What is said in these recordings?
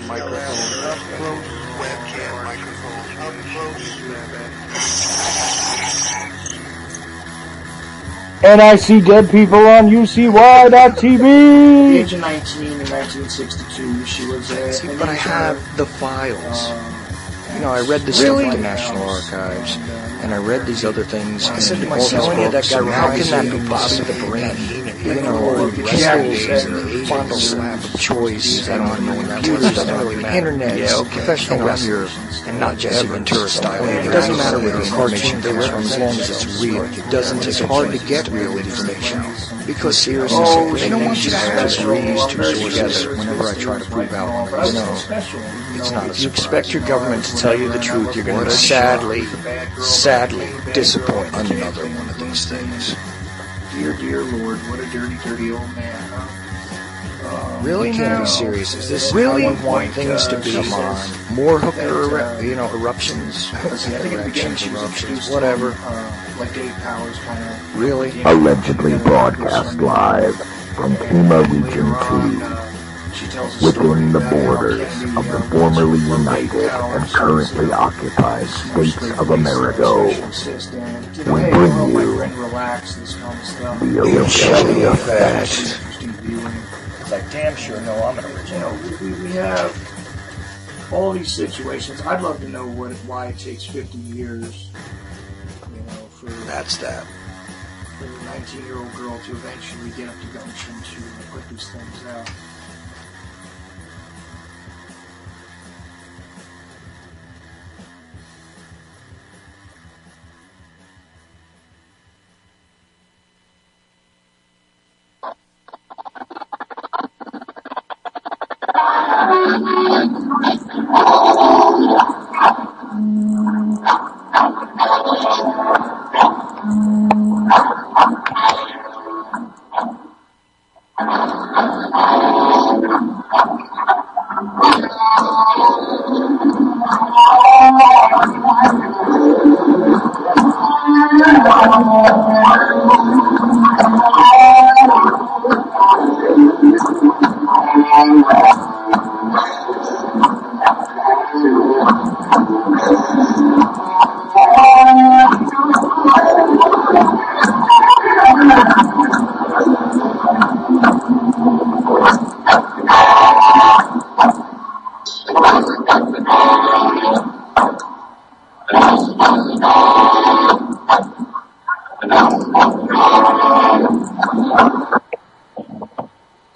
microphone up close, webcam microphone up close. And I see dead people on UCY.tv. Age of 19 in 1962, she was a... But I have the files. You know, I read this stuff at the National Archives, and I read these other things. I said to myself, how can that be possible? You know, pistols and fondle slap of choice, and the internet, professional wrestlers, and not Jesse Ventura style. It doesn't matter whether the information comes from, as long as it's real. It doesn't. It's hard to get real information because seriousness, they don't want you to have to read two together. Whenever I try to prove out, you know, it's not. If you expect your government to tell you the truth, you're going to sadly disappoint. Another one of these things. Dear Lord, what a dirty old man, huh? Really? Can't be serious. Is this really how you want things to be? Come on. More hooker, eruptions? Eruptions, whatever. Like Dave Powers kind of... Really? Allegedly broadcast live from Pima Region 2, within the borders of the formerly united and currently occupied states of America. We bring you the Ochelli Effect. It's like, damn sure, no, I'm an original. We have all these situations. I'd love to know why it takes 50 years, for a 19-year-old girl to eventually get up to gumption to put these things out.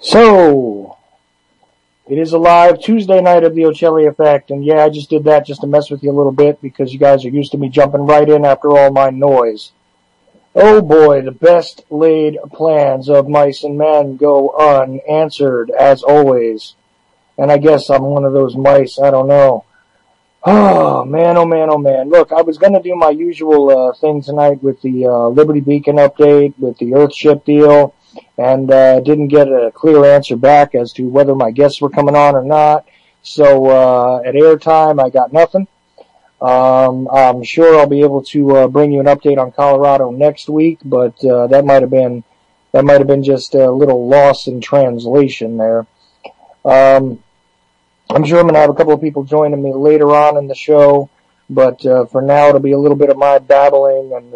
So, it is a live Tuesday night of the Ochelli Effect, and yeah, I just did that just to mess with you a little bit because you guys are used to me jumping right in after all my noise. Oh boy, the best laid plans of mice and men go unanswered, as always. And I guess I'm one of those mice, I don't know. Oh man, oh man, oh man. Look, I was going to do my usual thing tonight with the Liberty Beacon update, with the Earthship deal, and didn't get a clear answer back as to whether my guests were coming on or not. So at airtime, I got nothing. I'm sure I'll be able to bring you an update on Colorado next week, but that might have been just a little loss in translation there. I'm sure I'm going to have a couple of people joining me later on in the show, but for now it'll be a little bit of my babbling and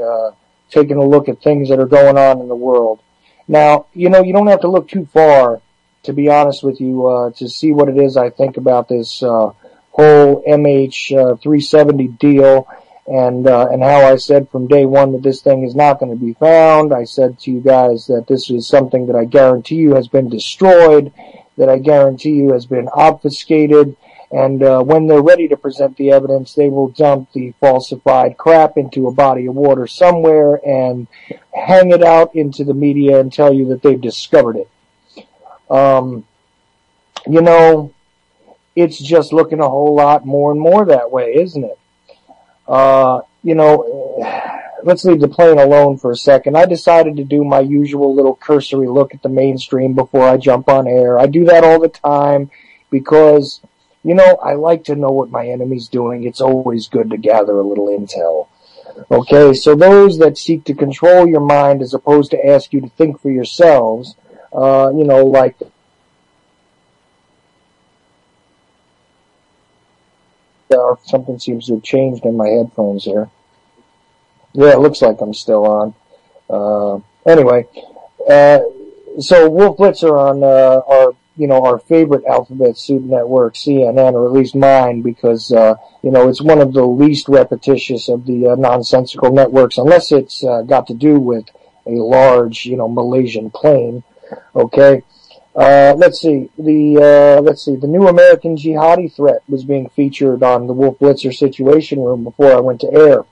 taking a look at things that are going on in the world. Now, you don't have to look too far, to be honest with you, to see what it is I think about this whole MH370 deal, and how I said from day one that this thing is not going to be found. I said to you guys that this is something that I guarantee you has been destroyed, that I guarantee you has been obfuscated, and when they're ready to present the evidence, they will dump the falsified crap into a body of water somewhere and hang it out into the media and tell you that they've discovered it. It's just looking a whole lot more and more that way, isn't it? Let's leave the plane alone for a second. I decided to do my usual little cursory look at the mainstream before I jump on air. I do that all the time because, I like to know what my enemy's doing. It's always good to gather a little intel. Okay, so those that seek to control your mind as opposed to ask you to think for yourselves, like or something seems to have changed in my headphones here. Yeah, it looks like I'm still on. Anyway, so Wolf Blitzer on our favorite alphabet soup network, CNN, or at least mine, because it's one of the least repetitious of the nonsensical networks, unless it's got to do with a large, Malaysian plane. Okay. Let's see. The new American jihadi threat was being featured on the Wolf Blitzer Situation Room before I went to air.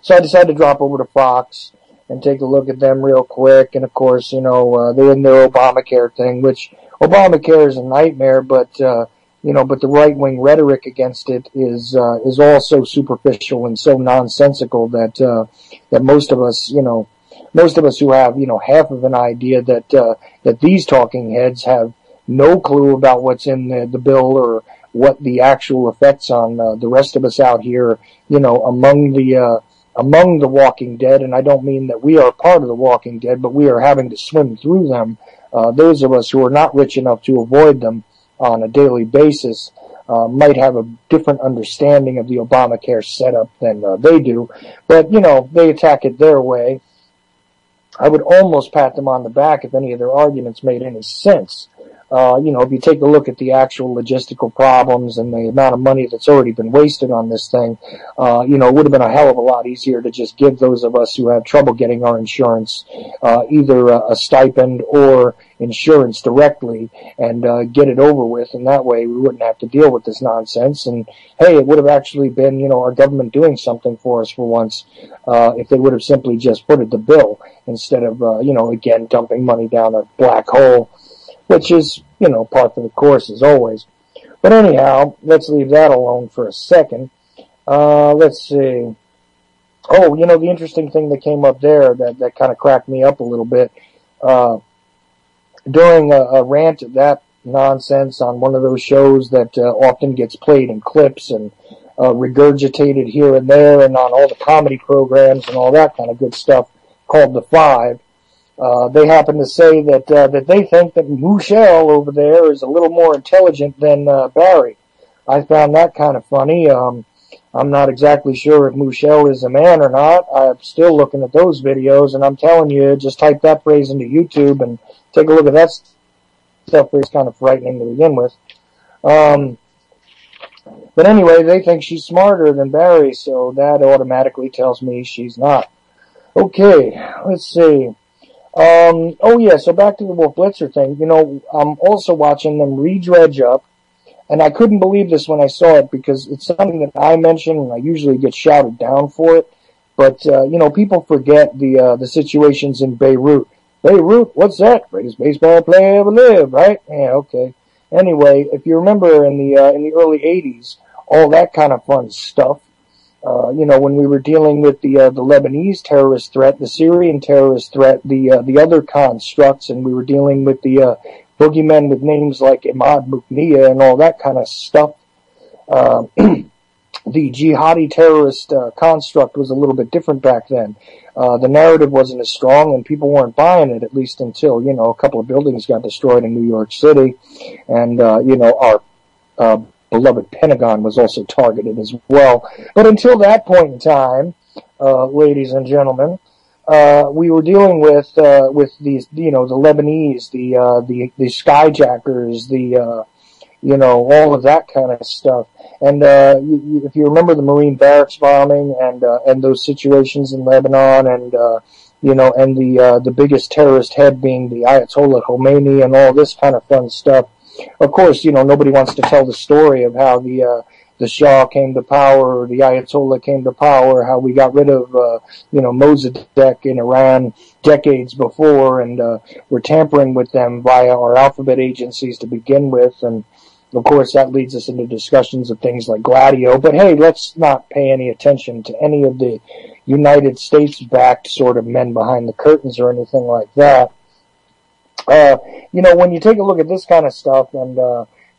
So I decided to drop over to Fox and take a look at them real quick. And of course, they're in their Obamacare thing, which Obamacare is a nightmare, but the right-wing rhetoric against it is all so superficial and so nonsensical that most of us who have, half of an idea that these talking heads have no clue about what's in the bill or what the actual effects on the rest of us out here, among the Walking Dead. And I don't mean that we are part of the Walking Dead, but we are having to swim through them. Those of us who are not rich enough to avoid them on a daily basis might have a different understanding of the Obamacare setup than they do. But, they attack it their way. I would almost pat them on the back if any of their arguments made any sense. If you take a look at the actual logistical problems and the amount of money that's already been wasted on this thing, it would have been a hell of a lot easier to just give those of us who have trouble getting our insurance either a stipend or insurance directly and get it over with, and that way we wouldn't have to deal with this nonsense. And hey, it would have actually been, our government doing something for us for once if they would have simply just footed the bill instead of, again, dumping money down a black hole, which is, par for the course as always. But anyhow, let's leave that alone for a second. Let's see. Oh, the interesting thing that came up there that kind of cracked me up a little bit, during a rant of that nonsense on one of those shows that often gets played in clips and regurgitated here and there and on all the comedy programs and all that kind of good stuff called The Five, they happen to say that they think that Michelle over there is a little more intelligent than Barry. I found that kind of funny. I'm not exactly sure if Michelle is a man or not. I'm still looking at those videos, and I'm telling you, just type that phrase into YouTube and take a look at that stuff. It's kind of frightening to begin with. But anyway, they think she's smarter than Barry, so that automatically tells me she's not. Okay, let's see. So back to the Wolf Blitzer thing. I'm also watching them re-dredge up, and I couldn't believe this when I saw it because it's something that I mention and I usually get shouted down for it. But, people forget the situations in Beirut. Beirut, what's that? Greatest baseball player ever lived, right? Yeah, okay. Anyway, if you remember in the early 80s, all that kind of fun stuff, when we were dealing with the Lebanese terrorist threat, the Syrian terrorist threat, the other constructs, and we were dealing with the boogeymen with names like Imad Mukniya and all that kind of stuff. The jihadi terrorist construct was a little bit different back then. The narrative wasn't as strong, and people weren't buying it, at least until, a couple of buildings got destroyed in New York City, and, our beloved Pentagon was also targeted as well. But until that point in time, ladies and gentlemen, we were dealing with these, the Lebanese, the skyjackers, all of that kind of stuff. And if you remember the Marine barracks bombing and those situations in Lebanon, and the biggest terrorist head being the Ayatollah Khomeini and all this kind of fun stuff. Of course, nobody wants to tell the story of how the Shah came to power, or the Ayatollah came to power, how we got rid of, Mossadegh in Iran decades before, and we're tampering with them via our alphabet agencies to begin with. And, of course, that leads us into discussions of things like Gladio. But, hey, let's not pay any attention to any of the United States-backed sort of men behind the curtains or anything like that. When you take a look at this kind of stuff, and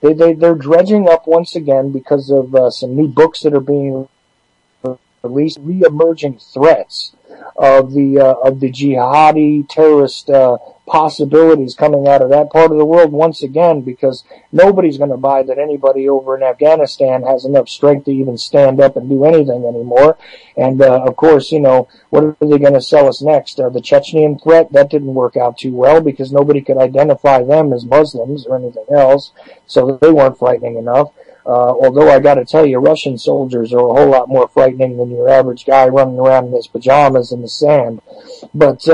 they're dredging up once again because of some new books that are being release re-emerging threats of the jihadi terrorist possibilities coming out of that part of the world once again, because nobody's going to buy that anybody over in Afghanistan has enough strength to even stand up and do anything anymore. And of course, what are they going to sell us next? The Chechenian threat, that didn't work out too well because nobody could identify them as Muslims or anything else, so they weren't frightening enough. Although I got to tell you, Russian soldiers are a whole lot more frightening than your average guy running around in his pajamas in the sand. But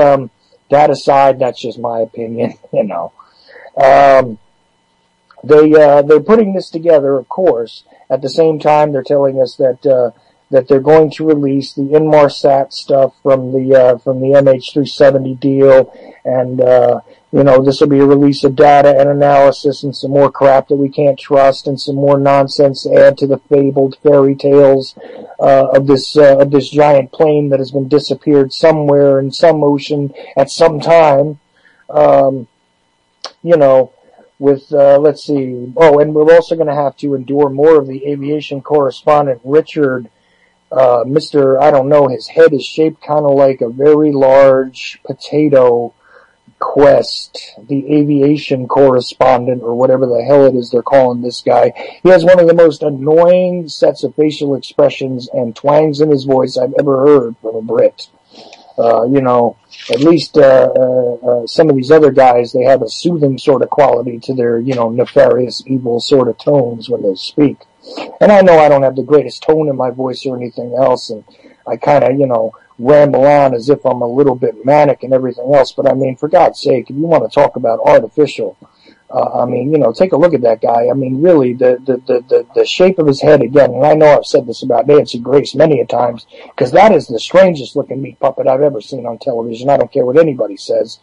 that aside, that's just my opinion. They're putting this together, of course. At the same time, they're telling us that they're going to release the Inmarsat stuff from the MH370 deal, and this will be a release of data and analysis and some more crap that we can't trust and some more nonsense to add to the fabled fairy tales of this giant plane that has been disappeared somewhere in some ocean at some time. Let's see. Oh, and we're also going to have to endure more of the aviation correspondent Richard. Mr. I don't know, his head is shaped kind of like a very large potato. Quest, the aviation correspondent, or whatever the hell it is they're calling this guy. He has one of the most annoying sets of facial expressions and twangs in his voice I've ever heard from a Brit. At least some of these other guys, they have a soothing sort of quality to their, nefarious, evil sort of tones when they speak. And I know I don't have the greatest tone in my voice or anything else, and I kind of, ramble on as if I'm a little bit manic and everything else, but I mean, for God's sake, if you want to talk about artificial, take a look at that guy. I mean, really, the shape of his head again, and I know I've said this about Nancy Grace many a times, because that is the strangest looking meat puppet I've ever seen on television. I don't care what anybody says.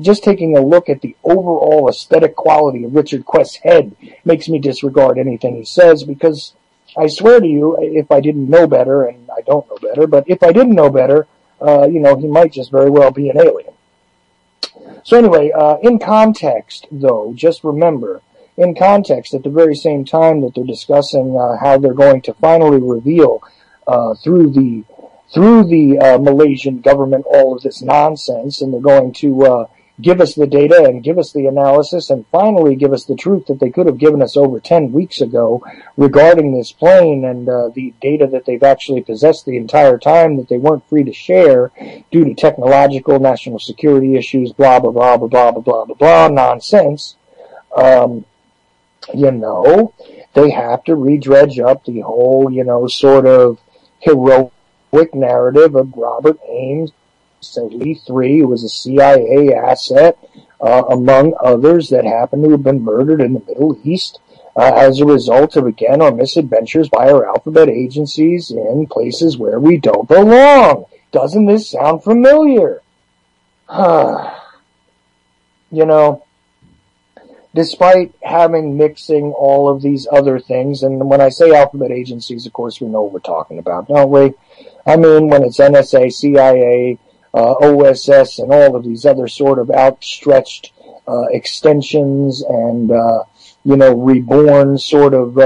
Just taking a look at the overall aesthetic quality of Richard Quest's head makes me disregard anything he says, because I swear to you, if I didn't know better, and I don't know better, but if I didn't know better, he might just very well be an alien. So anyway, in context, though, just remember, in context, at the very same time that they're discussing how they're going to finally reveal through the Malaysian government all of this nonsense, and they're going to give us the data and give us the analysis and finally give us the truth that they could have given us over 10 weeks ago regarding this plane and the data that they've actually possessed the entire time that they weren't free to share due to technological, national security issues, blah, blah, blah, blah, blah, blah, blah, blah, blah, nonsense. They have to redredge up the whole, sort of heroic narrative of Robert Ames, E3, who was a CIA asset, among others that happened to have been murdered in the Middle East as a result of, again, our misadventures by our alphabet agencies in places where we don't belong. Doesn't this sound familiar? Despite mixing all of these other things, and when I say alphabet agencies, of course, we know what we're talking about, don't we? I mean, when it's NSA, CIA, OSS, and all of these other sort of outstretched extensions and, reborn sort of,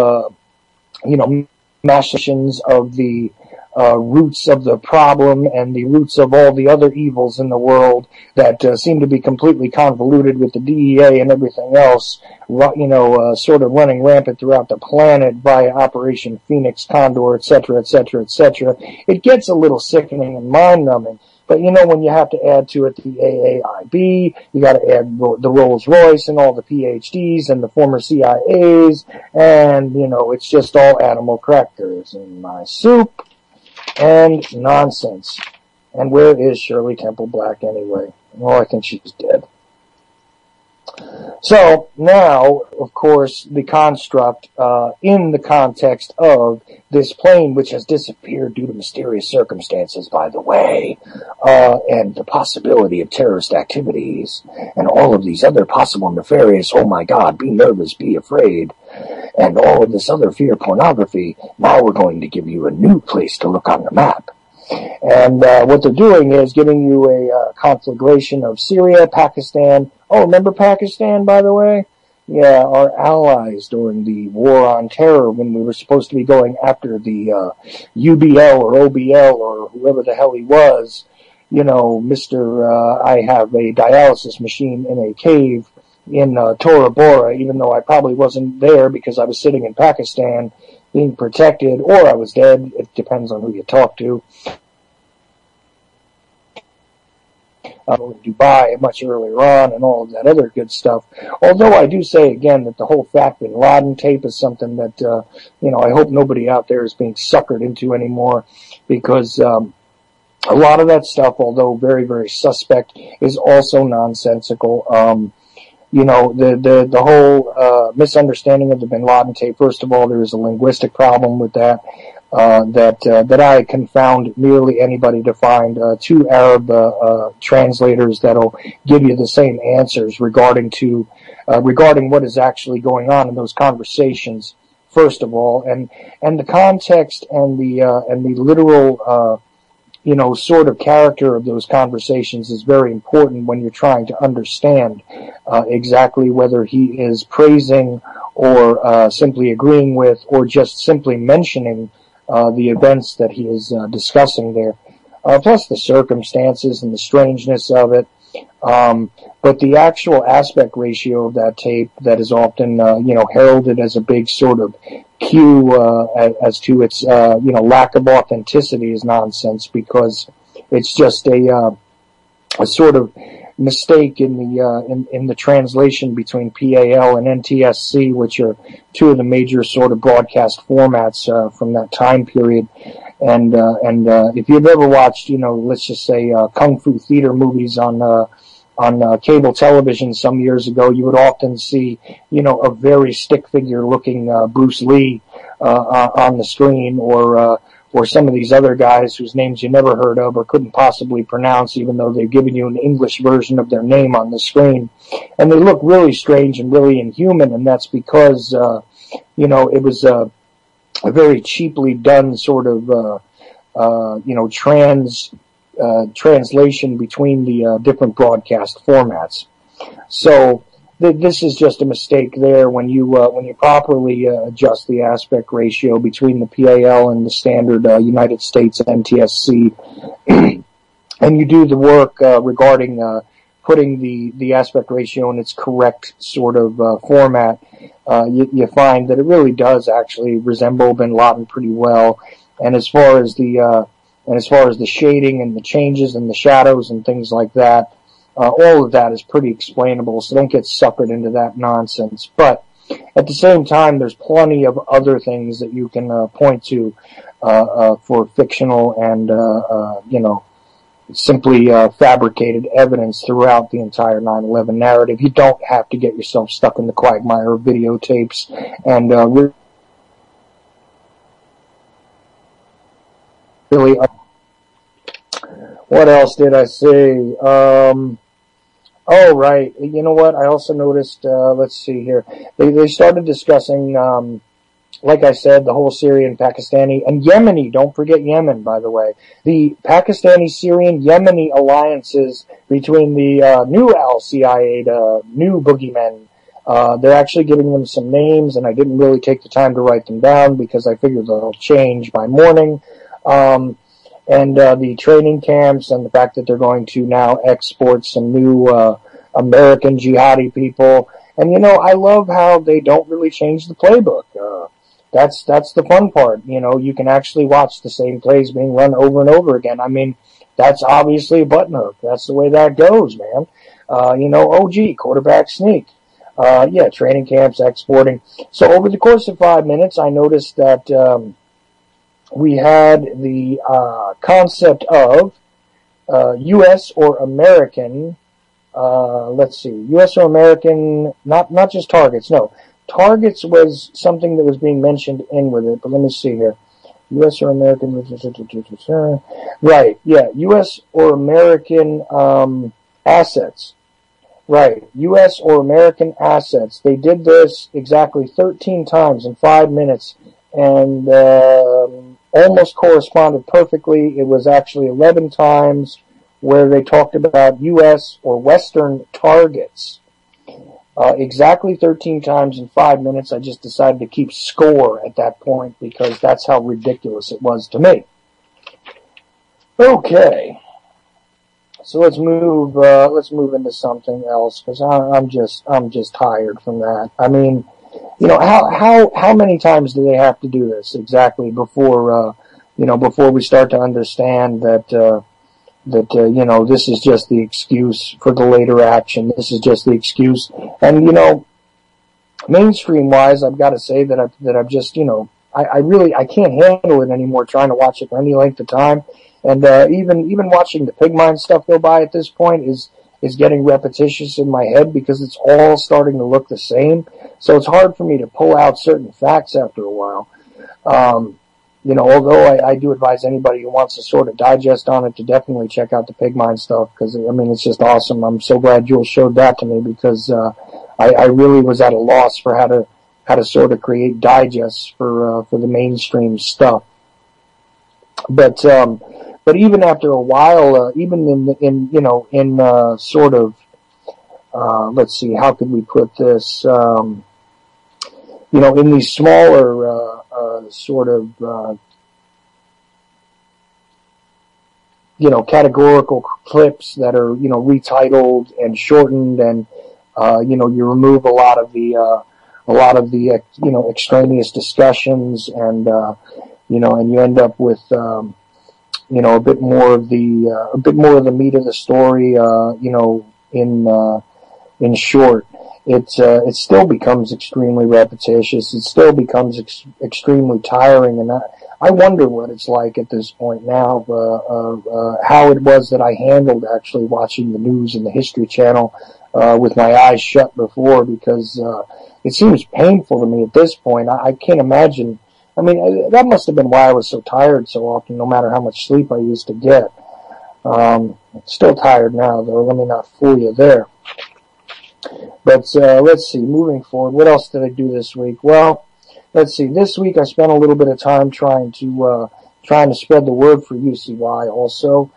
machinations of the roots of the problem and the roots of all the other evils in the world that seem to be completely convoluted with the DEA and everything else, sort of running rampant throughout the planet via Operation Phoenix, Condor, etc., etc., etc. It gets a little sickening and mind-numbing. But, when you have to add to it the AAIB, you got to add the Rolls-Royce and all the PhDs and the former CIAs, and, it's just all animal crackers in my soup and nonsense. And where is Shirley Temple Black anyway? Oh, I think she's dead. So, now, of course, the construct, in the context of this plane, which has disappeared due to mysterious circumstances, by the way, and the possibility of terrorist activities, and all of these other possible nefarious, oh my God, be nervous, be afraid, and all of this other fear pornography, now we're going to give you a new place to look on the map. And what they're doing is giving you a conflagration of Syria, Pakistan. Oh, remember Pakistan, by the way? our allies during the War on Terror when we were supposed to be going after the UBL or OBL or whoever the hell he was. Mr. I have a dialysis machine in a cave in Tora Bora, even though I probably wasn't there because I was sitting in Pakistan being protected, or I was dead. It depends on who you talk to. In Dubai much earlier on and all of that other good stuff. Although I do say again that the whole Fat Bin Laden tape is something that, I hope nobody out there is being suckered into anymore, because a lot of that stuff, although very, very suspect, is also nonsensical. The whole misunderstanding of the Bin Laden tape. First of all, there is a linguistic problem with that. That I confound nearly anybody to find two Arab translators that'll give you the same answers regarding what is actually going on in those conversations. First of all, and the context and the literal sort of character of those conversations is very important when you're trying to understand exactly whether he is praising or simply agreeing with or just simply mentioning the events that he is discussing there, plus the circumstances and the strangeness of it. But the actual aspect ratio of that tape that is often, heralded as a big sort of cue as to its, lack of authenticity is nonsense, because it's just a sort of mistake in the translation between PAL and NTSC, which are two of the major sort of broadcast formats from that time period. And if you've ever watched, let's just say kung fu theater movies on cable television some years ago, you would often see, a very stick figure looking Bruce Lee on the screen, or some of these other guys whose names you never heard of or couldn't possibly pronounce, even though they've given you an English version of their name on the screen. And they look really strange and really inhuman, and that's because, it was a very cheaply done sort of, translation between the different broadcast formats. So this is just a mistake there when you properly adjust the aspect ratio between the PAL and the standard United States NTSC, and you do the work regarding putting the aspect ratio in its correct sort of format. You find that it really does actually resemble Bin Laden pretty well. And as far as the shading and the changes and the shadows and things like that, all of that is pretty explainable, so don't get suckered into that nonsense. But at the same time, there's plenty of other things that you can point to for fictional and simply fabricated evidence throughout the entire 9/11 narrative. You don't have to get yourself stuck in the quagmire of videotapes and really. What else did I say? Oh, right. You know what? I also noticed, let's see here. They started discussing, like I said, the whole Syrian, Pakistani, and Yemeni. Don't forget Yemen, by the way. The Pakistani, Syrian, Yemeni alliances between the new al-CIA, new boogeymen. They're actually giving them some names, and I didn't really take the time to write them down because I figured they'll change by morning. And the training camps and the fact that they're going to now export some new American jihadi people. And, I love how they don't really change the playbook. That's the fun part. You can actually watch the same plays being run over and over again. I mean, that's obviously a button hook. That's the way that goes, man. OG, quarterback sneak. Training camps, exporting. So over the course of 5 minutes, I noticed that we had the concept of U.S. or American, U.S. or American, not just targets, no. Targets was something that was being mentioned in with it, but let me see here. U.S. or American, right, yeah, U.S. or American assets. Right, U.S. or American assets. They did this exactly 13 times in 5 minutes, and almost corresponded perfectly. It was actually 11 times where they talked about U.S. or Western targets. Exactly 13 times in 5 minutes. I just decided to keep score at that point because that's how ridiculous it was to me. Okay. So let's move into something else because I'm just tired from that. I mean, you know, how many times do they have to do this exactly before before we start to understand that you know, this is just the excuse for the later action. This is just the excuse. And you know, mainstream wise, I've got to say that I've just, you know, I can't handle it anymore trying to watch it for any length of time. And even watching the Pigmine stuff go by at this point is getting repetitious in my head because it's all starting to look the same. So it's hard for me to pull out certain facts after a while. You know, although I do advise anybody who wants to sort of digest on it to definitely check out the Pigmine stuff because, I mean, it's just awesome. I'm so glad Jules showed that to me because I really was at a loss for how to sort of create digests for the mainstream stuff. But even after a while, even in sort of, let's see, how could we put this, you know, in these smaller, sort of, you know, categorical clips that are, you know, retitled and shortened and, you know, you remove a lot of the, you know, extraneous discussions and, you know, and you end up with, you know, a bit more of the meat of the story, you know, in short. It still becomes extremely repetitious. It still becomes extremely tiring, and I wonder what it's like at this point now, how it was that I handled actually watching the news and the History Channel, with my eyes shut before, because, it seems painful to me at this point. I can't imagine. I mean, that must have been why I was so tired so often, no matter how much sleep I used to get. Still tired now, though. Let me not fool you there. But let's see, moving forward, what else did I do this week? Well, let's see, this week I spent a little bit of time trying to spread the word for UCY also.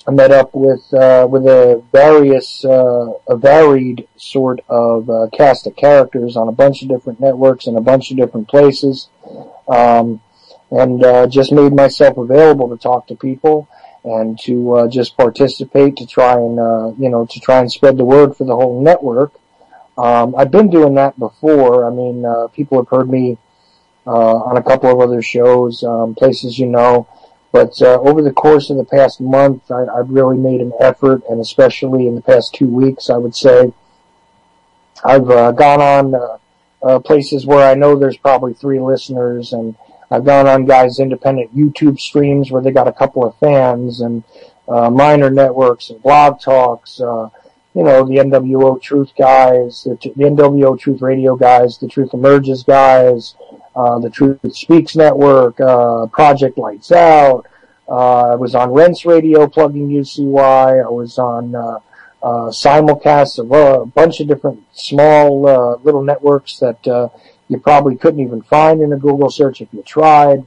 I met up with a varied sort of cast of characters on a bunch of different networks in a bunch of different places, and just made myself available to talk to people and to just participate, to try and spread the word for the whole network. I've been doing that before. I mean, people have heard me on a couple of other shows, places you know. But over the course of the past month, I've really made an effort, and especially in the past 2 weeks, I would say, I've gone on places where I know there's probably 3 listeners, and I've gone on guys' independent YouTube streams where they got a couple of fans, and minor networks and blog talks, you know, the NWO Truth guys, the NWO Truth Radio guys, the Truth Emerges guys, the Truth Speaks Network, Project Lights Out. I was on Rents Radio plugging UCY. I was on simulcasts of a bunch of different small little networks that you probably couldn't even find in a Google search if you tried.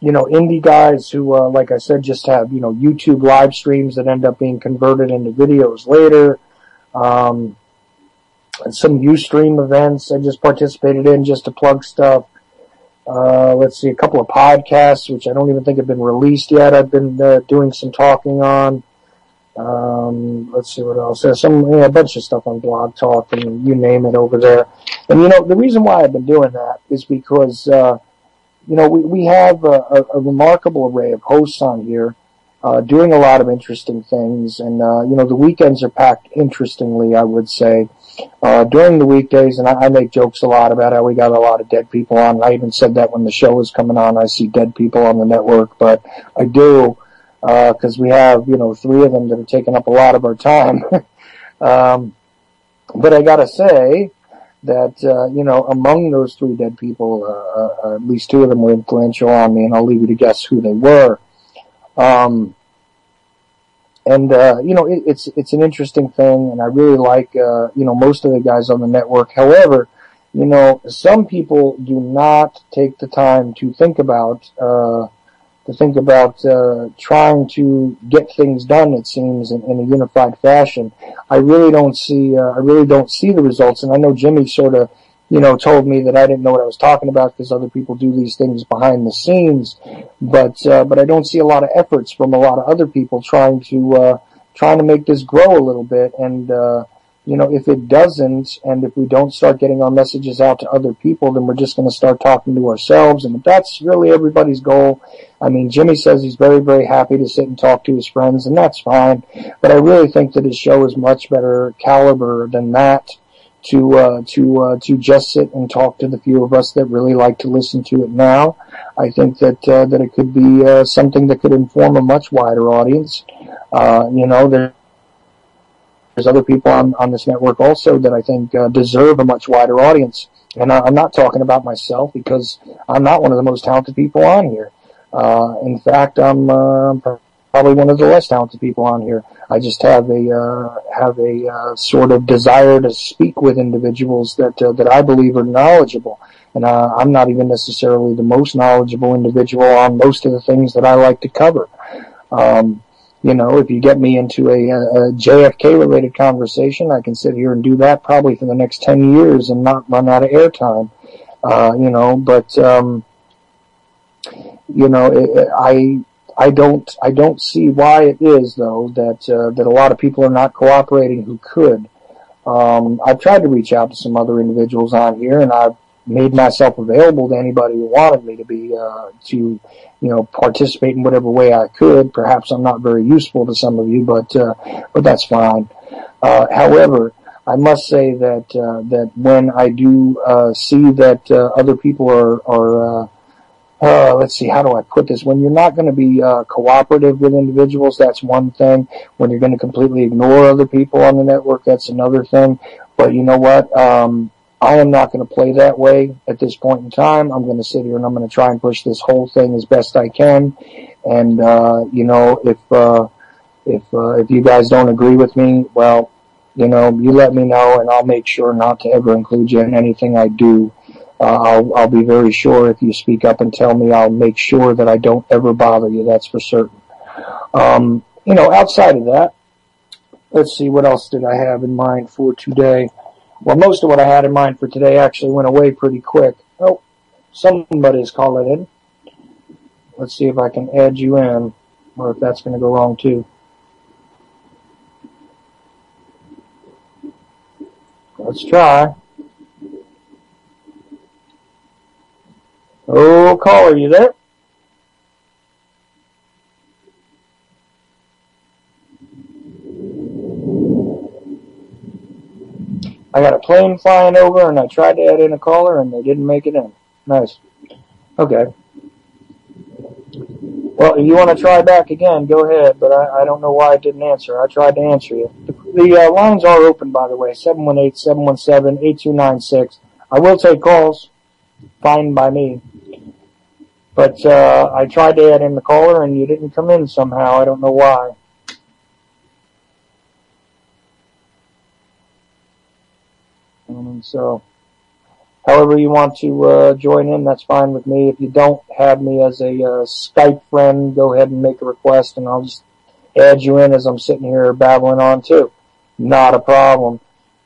You know, indie guys who, like I said, just have, you know, YouTube live streams that end up being converted into videos later. And some Ustream events I just participated in just to plug stuff. Let's see, a couple of podcasts, which I don't even think have been released yet. I've been doing some talking on. Let's see what else. There's a bunch of stuff on Blog Talk and you name it over there. And, you know, the reason why I've been doing that is because, you know, we have a remarkable array of hosts on here, doing a lot of interesting things. And, you know, the weekends are packed interestingly, I would say. During the weekdays, and I make jokes a lot about how we got a lot of dead people on. I even said that when the show was coming on, I see dead people on the network, but I do, because we have, you know, 3 of them that are taking up a lot of our time. But I gotta say that, you know, among those 3 dead people, at least 2 of them were influential on me, and I'll leave you to guess who they were. And, you know, it's an interesting thing, and I really like, you know, most of the guys on the network. However, you know, some people do not take the time to think about, trying to get things done. It seems in a unified fashion. I really don't see the results. And I know Jimmy sort of, told me that I didn't know what I was talking about because other people do these things behind the scenes. But I don't see a lot of efforts from a lot of other people trying to make this grow a little bit. And if it doesn't, and if we don't start getting our messages out to other people, then we're just going to start talking to ourselves. And if that's really everybody's goal, I mean, Jimmy says he's very, very happy to sit and talk to his friends, and that's fine. But I really think that his show is much better caliber than that to just sit and talk to the few of us that really like to listen to it now. I think that it could be something that could inform a much wider audience. There's other people on this network also that I think deserve a much wider audience. And I'm not talking about myself because I'm not one of the most talented people on here. In fact, I'm probably one of the less talented people on here. I just have a sort of desire to speak with individuals that I believe are knowledgeable. And I'm not even necessarily the most knowledgeable individual on most of the things that I like to cover. If you get me into a JFK-related conversation, I can sit here and do that probably for the next 10 years and not run out of airtime. I don't see why it is, though, that a lot of people are not cooperating who could. I've tried to reach out to some other individuals on here, and I've made myself available to anybody who wanted me to be, participate in whatever way I could. Perhaps I'm not very useful to some of you, but that's fine. However, I must say that when I do see that other people are let's see, how do I put this? When you're not going to be cooperative with individuals, that's one thing. When you're going to completely ignore other people on the network, that's another thing. But you know what? I am not going to play that way at this point in time. I'm going to sit here and I'm going to try and push this whole thing as best I can. And if you guys don't agree with me, well, you let me know, and I'll make sure not to ever include you in anything I do. I'll be very sure if you speak up and tell me, I'll make sure that I don't ever bother you. That's for certain. Outside of that, let's see, what else did I have in mind for today? Well, most of what I had in mind for today actually went away pretty quick. Oh, somebody's calling in. Let's see if I can add you in, or if that's going to go wrong too. Let's try. Oh, caller, you there? I got a plane flying over, and I tried to add in a caller, and they didn't make it in. Nice. Okay. Well, if you want to try back again, go ahead, but I don't know why it didn't answer. I tried to answer you. The lines are open, by the way, 718-717-8296. I will take calls. Fine by me. But I tried to add in the caller, and you didn't come in somehow. I don't know why. So, however you want to join in, that's fine with me. If you don't have me as a Skype friend, go ahead and make a request, and I'll just add you in as I'm sitting here babbling on too. Not a problem.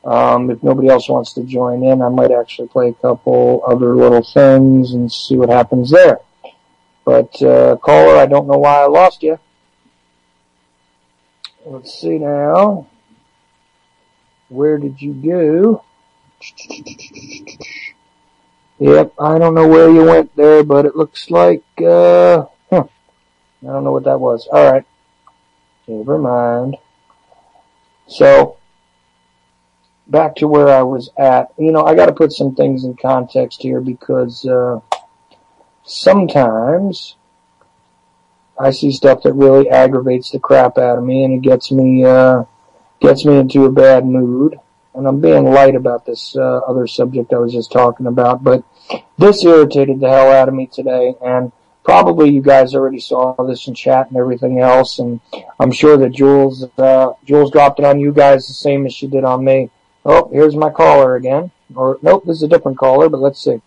If nobody else wants to join in, I might actually play a couple other little things and see what happens there. But caller, I don't know why I lost you. Let's see now. Where did you go? Yep, I don't know where you went there, but it looks like, I don't know what that was. Alright. Never mind. So, back to where I was at. I gotta put some things in context here because, sometimes I see stuff that really aggravates the crap out of me, and it gets me into a bad mood. And I'm being light about this other subject I was just talking about, but this irritated the hell out of me today, and probably you guys already saw this in chat and everything else, and I'm sure that Jules dropped it on you guys the same as she did on me. Oh, here's my caller again. Or, nope, this is a different caller, but let's see.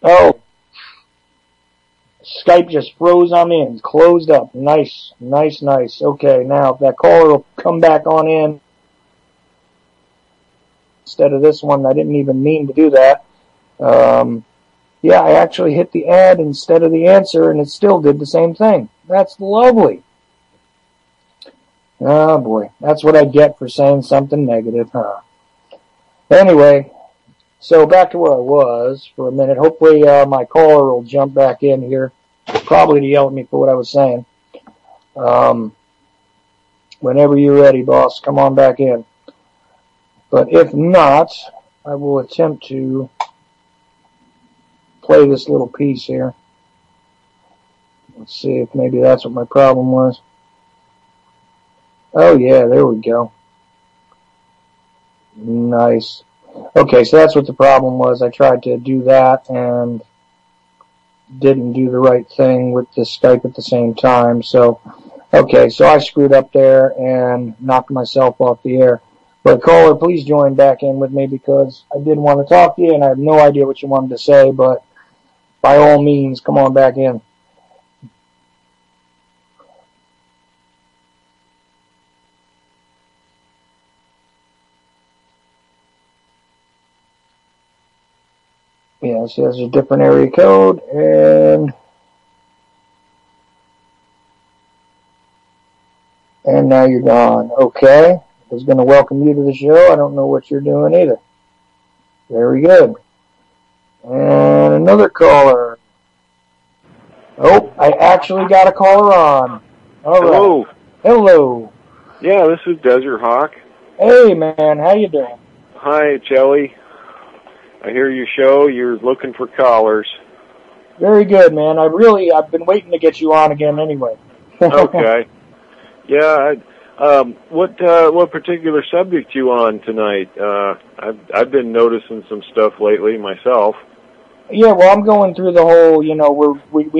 Oh, Skype just froze on me and closed up. Nice, nice, nice. Okay, now if that caller will come back on in instead of this one, I didn't even mean to do that. Yeah, I actually hit the ad instead of the answer, and it still did the same thing. That's lovely. Oh, boy. That's what I get for saying something negative, huh? Anyway, so back to where I was for a minute. Hopefully my caller will jump back in here, probably to yell at me for what I was saying. Whenever you're ready, boss, come on back in. But if not, I will attempt to play this little piece here. Let's see if maybe that's what my problem was. Oh, yeah, there we go. Nice. Okay, so that's what the problem was. I tried to do that and didn't do the right thing with the Skype at the same time. So, okay, so I screwed up there and knocked myself off the air. But caller, please join back in with me because I did want to talk to you and I have no idea what you wanted to say, but by all means, come on back in. Yes, there's a different area code, and now you're gone. Okay, I was going to welcome you to the show. I don't know what you're doing either. Very good. And another caller. Oh, I actually got a caller on. All right. Hello. Hello. Yeah, this is Desert Hawk. Hey, man, how you doing? Hi, Ochelli. I hear your show. You're looking for callers. Very good, man. I've been waiting to get you on again anyway. Okay. Yeah. What particular subject you on tonight? I've been noticing some stuff lately myself. Yeah, well, I'm going through the whole, we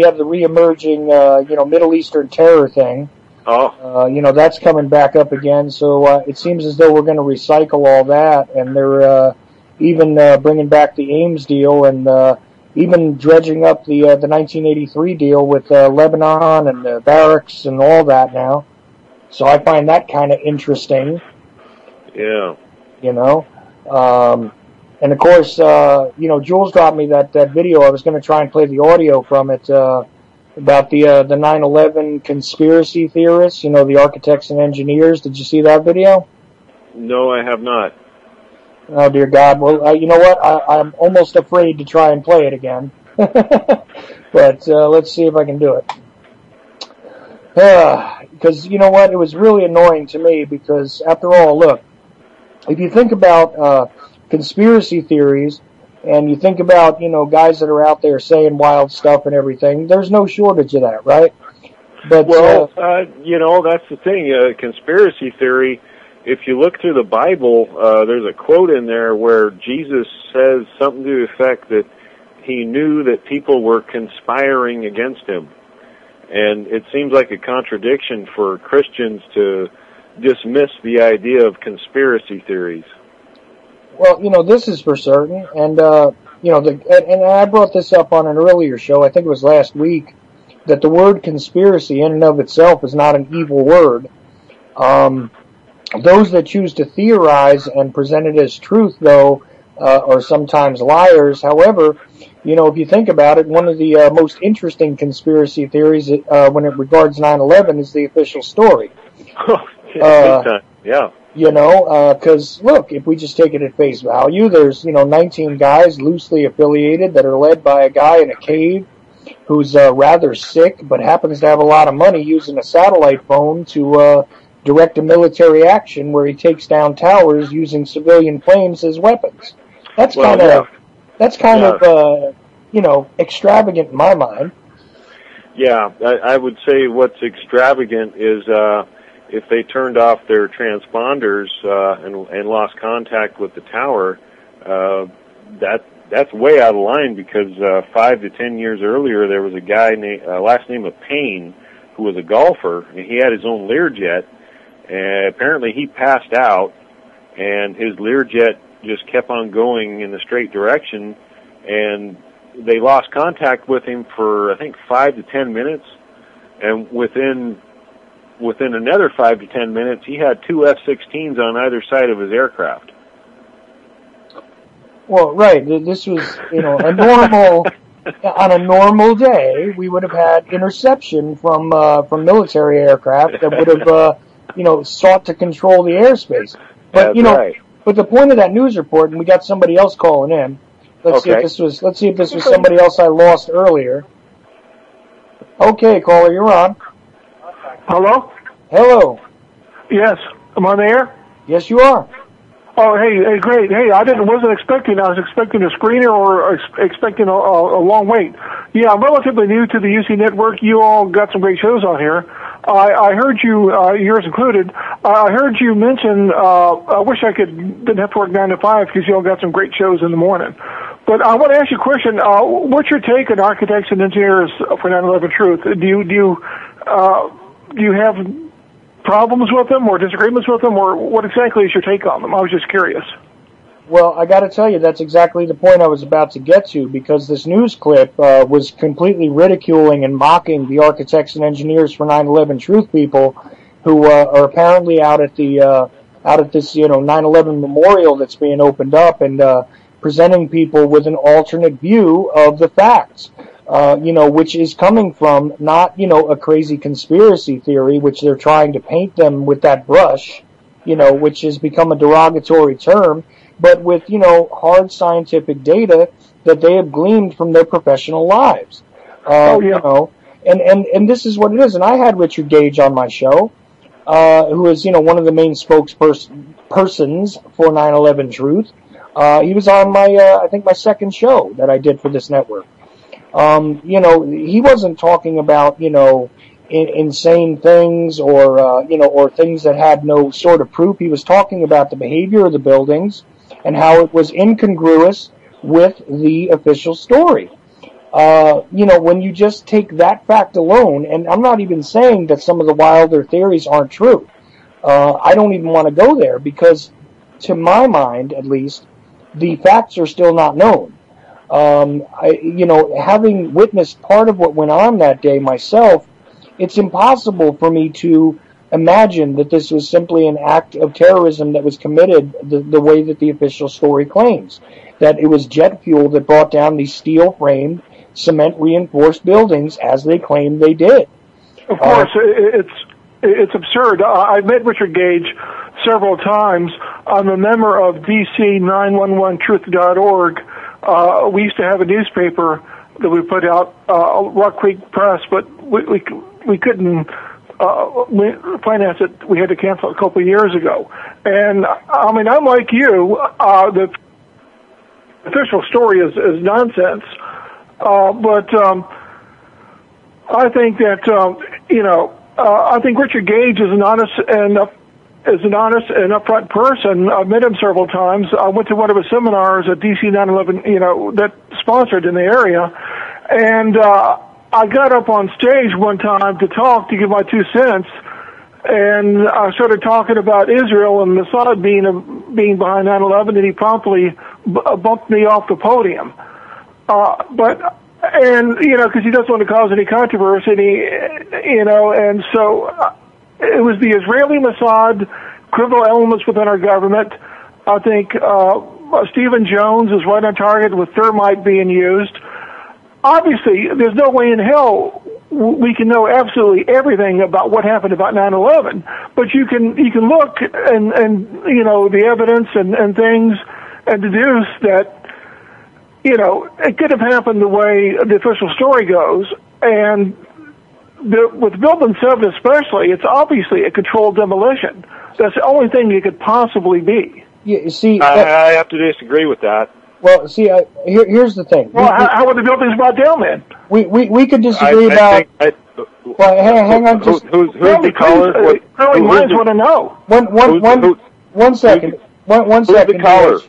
have the reemerging, Middle Eastern terror thing. Oh. That's coming back up again. So it seems as though we're going to recycle all that, and they're even bringing back the Ames deal and even dredging up the 1983 deal with Lebanon and the barracks and all that now. So I find that kind of interesting. Yeah. And of course, Jules dropped me that video. I was going to try and play the audio from it about the 9/11 conspiracy theorists, the architects and engineers. Did you see that video? No, I have not. Oh, dear God. Well, you know what? I'm almost afraid to try and play it again. But let's see if I can do it. Because, you know what? It was really annoying to me because, after all, look, if you think about conspiracy theories and you think about, guys that are out there saying wild stuff and everything, there's no shortage of that, right? But that's the thing. Conspiracy theory, if you look through the Bible, there's a quote in there where Jesus says something to the effect that he knew that people were conspiring against him. And it seems like a contradiction for Christians to dismiss the idea of conspiracy theories. Well, this is for certain, and and I brought this up on an earlier show. I think it was last week that the word conspiracy, in and of itself, is not an evil word. Those that choose to theorize and present it as truth, though, are sometimes liars. However, if you think about it, one of the most interesting conspiracy theories when it regards 9/11 is the official story. Yeah. Because, look, if we just take it at face value, there's, 19 guys loosely affiliated that are led by a guy in a cave who's rather sick but happens to have a lot of money using a satellite phone to direct a military action where he takes down towers using civilian planes as weapons. That's kind of extravagant in my mind. Yeah, I would say what's extravagant is if they turned off their transponders and lost contact with the tower, that's way out of line because 5 to 10 years earlier there was a guy named last name of Payne who was a golfer and he had his own Learjet and apparently he passed out and his Learjet just kept on going in the straight direction and they lost contact with him for, I think, 5 to 10 minutes, and within another 5 to 10 minutes, he had 2 F-16s on either side of his aircraft. Well, right. This was, a normal. On a normal day, we would have had interception from military aircraft that would have, sought to control the airspace. But That's right. But the point of that news report, and we got somebody else calling in. Let's see if this was somebody else I lost earlier. Okay, caller, you're on. Hello? Hello. Yes. Am I on the air? Yes, you are. Oh, hey, great. Hey, I wasn't expecting. I was expecting a screener or expecting a long wait. Yeah, I'm relatively new to the UC network. You all got some great shows on here. I heard you, yours included. I heard you mention. I wish I didn't have to work 9 to 5 because you all got some great shows in the morning. But I want to ask you a question. What's your take on architects and engineers for 9/11 Truth? Do you have problems with them or disagreements with them, or what exactly is your take on them? I was just curious. Well, I got to tell you, that's exactly the point I was about to get to, because this news clip was completely ridiculing and mocking the architects and engineers for 9/11 Truth people, who are apparently out at this 9/11 memorial that's being opened up, and presenting people with an alternate view of the facts. Which is coming from not, a crazy conspiracy theory, which they're trying to paint them with that brush, which has become a derogatory term, but with, hard scientific data that they have gleaned from their professional lives. And this is what it is. And I had Richard Gage on my show, who is, one of the main spokespersons for 9/11 Truth. He was on my second show that I did for this network. He wasn't talking about, insane things or things that had no sort of proof. He was talking about the behavior of the buildings and how it was incongruous with the official story. When you just take that fact alone, and I'm not even saying that some of the wilder theories aren't true. I don't even want to go there because, to my mind, at least, the facts are still not known. Having witnessed part of what went on that day myself, it's impossible for me to imagine that this was simply an act of terrorism that was committed the way that the official story claims. That it was jet fuel that brought down these steel-framed, cement-reinforced buildings as they claimed they did. Of course, it's absurd. I've met Richard Gage several times. I'm a member of DC911truth.org. We used to have a newspaper that we put out, Rock Creek Press, but we couldn't finance it. We had to cancel it a couple of years ago. And I mean, I'm like you. The official story is nonsense. But I think that I think Richard Gage is an honest and upfront person. I've met him several times. I went to one of his seminars at DC 9/11, that sponsored in the area, and I got up on stage one time to talk, to give my 2 cents, and I started talking about Israel and Mossad being behind 9/11, and he promptly bumped me off the podium. Because he doesn't want to cause any controversy, and so it was the Israeli Mossad, criminal elements within our government. I think Stephen Jones is right on target with thermite being used. Obviously, there's no way in hell we can know absolutely everything about what happened about 9/11, but you can look and the evidence and things and deduce that it could have happened the way the official story goes. And with Building 7 especially, it's obviously a controlled demolition. That's the only thing it could possibly be. Yeah, see, I have to disagree with that. Well, see, here's the thing. Well, how were the buildings brought down then? We could disagree about. Well, hang on, just who's the caller? Early minds want to know. One second. One second. The caller?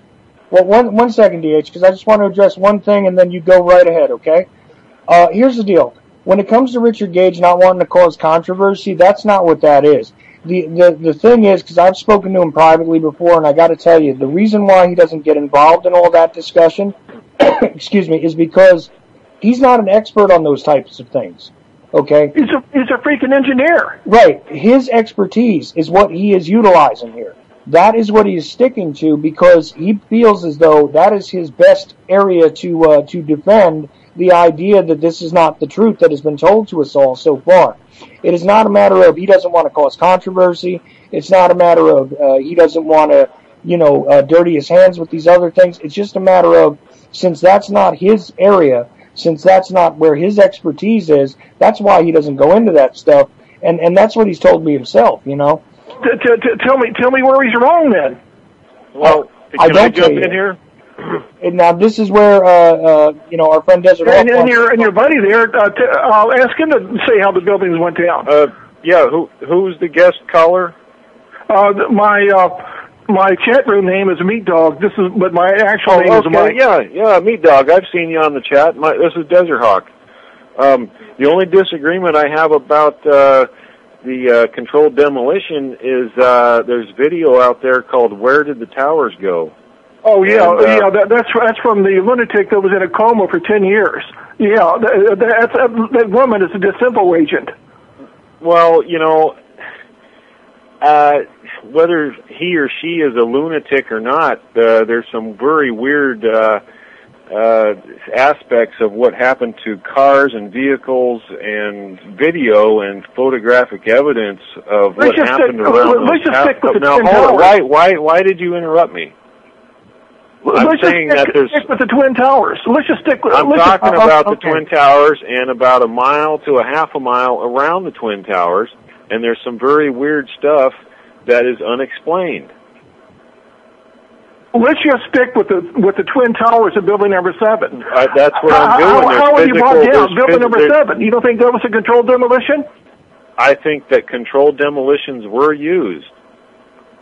Well, one second, DH, because I just want to address one thing, and then you go right ahead, okay? Here's the deal. When it comes to Richard Gage not wanting to cause controversy, that's not what that is. The thing is, because I've spoken to him privately before, and I got to tell you, the reason why he doesn't get involved in all that discussion, excuse me, is because He's not an expert on those types of things. Okay? He's a freaking engineer. Right. His expertise is what he is utilizing here. That is what he is sticking to because he feels as though that is his best area to defend the idea that this is not the truth that has been told to us all so far. It is not a matter of he doesn't want to cause controversy. It's not a matter of he doesn't want to, dirty his hands with these other things. It's just a matter of since that's not his area, since that's not where his expertise is, that's why he doesn't go into that stuff. And that's what he's told me himself, Tell me where he's wrong then. Well, can I jump in here? And now this is where our friend Desert Hawk and your buddy there. I'll ask him to say how the buildings went down. Yeah. Who's the guest caller? My chat room name is Meat Dog. But my actual name is Mike. Yeah, Meat Dog. I've seen you on the chat. This is Desert Hawk. The only disagreement I have about the controlled demolition is there's video out there called "Where Did the Towers Go?" Oh yeah, that's from the lunatic that was in a coma for 10 years. Yeah, that woman is a dissemble agent. Well, whether he or she is a lunatic or not, there's some very weird aspects of what happened to cars and vehicles and video and photographic evidence of what happened around those towers. Now, hold on. Why did you interrupt me? Let's just stick with the Twin Towers. Let's just stick with. I'm talking about the Twin Towers and about a mile to a half a mile around the Twin Towers, and there's some very weird stuff that is unexplained. Let's just stick with the Twin Towers of Building Number 7. That's what I'm doing. How would you brought down Building Number 7? You don't think that was a controlled demolition? I think that controlled demolitions were used.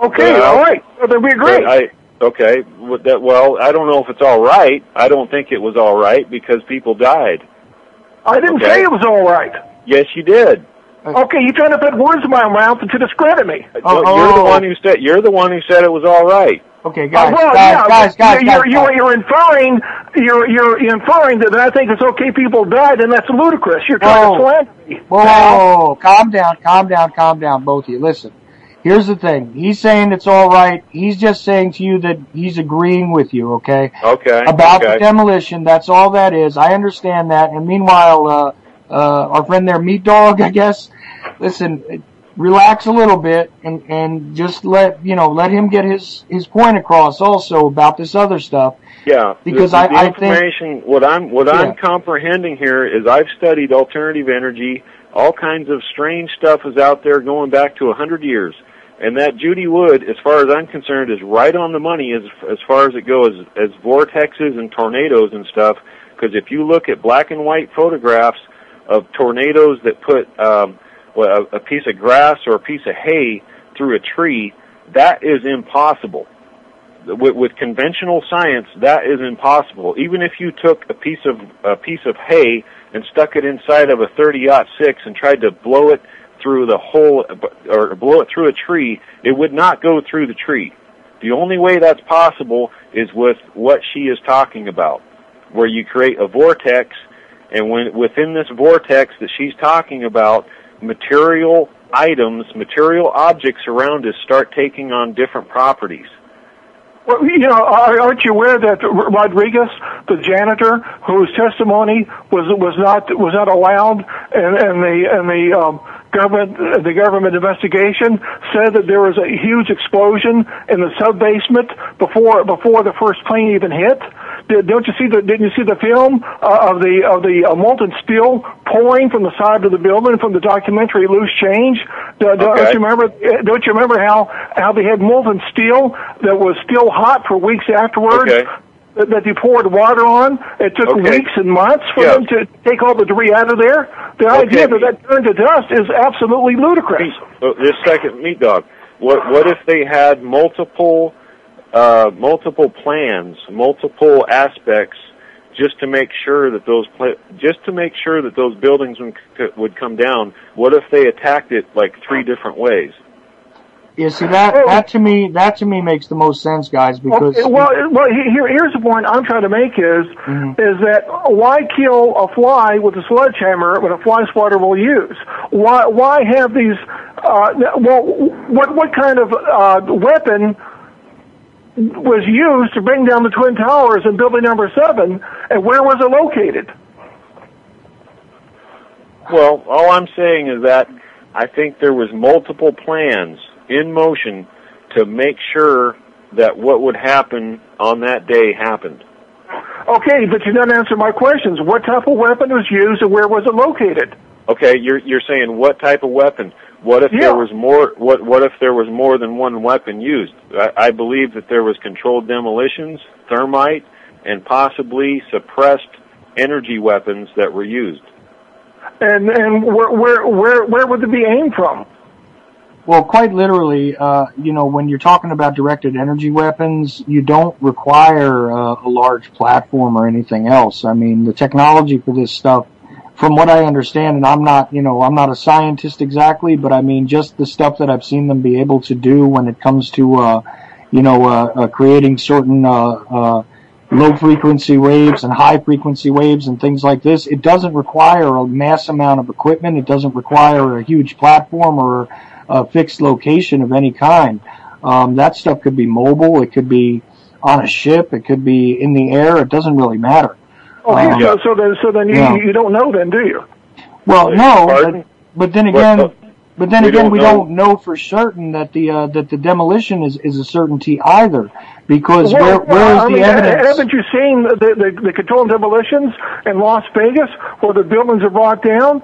Okay, all right. Well, then we agree. Okay, well, I don't know if it's all right. I don't think it was all right because people died. I didn't say it was all right. Yes, you did. Okay, you're trying to put words in my mouth to discredit me. You're the one who said it was all right. Okay, guys, you're inferring that I think it's okay people died, and that's ludicrous. You're trying to slander me. Whoa, calm down, both of you. Listen. Here's the thing. He's saying it's all right. He's just saying to you that he's agreeing with you, okay? Okay. About the demolition, that's all that is. I understand that. And meanwhile, our friend there, Meat Dog, I guess, listen, relax a little bit and just let him get his point across also about this other stuff. Yeah. Because the information, what I'm comprehending here is I've studied alternative energy. All kinds of strange stuff is out there going back to 100 years. And that Judy Wood, as far as I'm concerned, is right on the money as far as it goes, as vortexes and tornadoes and stuff. Because if you look at black and white photographs of tornadoes that put a piece of grass or a piece of hay through a tree, that is impossible. With conventional science, that is impossible. Even if you took a piece of hay and stuck it inside of a 30-06 and tried to blow it through the hole or blow it through a tree, it would not go through the tree. The only way that's possible is with what she is talking about, where you create a vortex, and within this vortex that she's talking about, material items, material objects around us start taking on different properties. Well, aren't you aware that Rodriguez, the janitor, whose testimony was not allowed, and the government investigation said that there was a huge explosion in the sub-basement before the first plane even hit? Didn't you see the film of the molten steel pouring from the side of the building from the documentary Loose Change? Don't you remember how they had molten steel that was still hot for weeks afterwards? Okay. That they poured water on. It took weeks and months for them to take all the debris out of there. The idea that turned to dust is absolutely ludicrous. This second, Meat Dog. What if they had multiple plans, multiple aspects, just to make sure that those buildings would come down? What if they attacked it like 3 different ways? Yeah, see that to me makes the most sense, guys. Because here's the point I'm trying to make is that why kill a fly with a sledgehammer when a fly swatter will use? Why have these? What kind of weapon was used to bring down the Twin Towers in Building Number 7, and where was it located? Well, all I'm saying is that I think there was multiple plans in motion to make sure that what would happen on that day happened. Okay, but you didn't answer my questions. What type of weapon was used and where was it located? Okay, you're saying what type of weapon? What if there was more? What if there was more than one weapon used? I believe that there was controlled demolitions, thermite, and possibly suppressed energy weapons that were used. And where would it be aimed from? Well, quite literally, when you're talking about directed energy weapons, you don't require a large platform or anything else. I mean, the technology for this stuff, from what I understand, and I'm not a scientist exactly, but I mean, just the stuff that I've seen them be able to do when it comes to, creating certain, low frequency waves and high frequency waves and things like this, it doesn't require a mass amount of equipment. It doesn't require a huge platform or a fixed location of any kind. That stuff could be mobile. It could be on a ship. It could be in the air. It doesn't really matter. Okay, so then you don't know then, do you? Well, no, but then again, we don't know for certain that the demolition is a certainty either, because where is the evidence? Haven't you seen the controlled demolitions in Las Vegas where the buildings are brought down?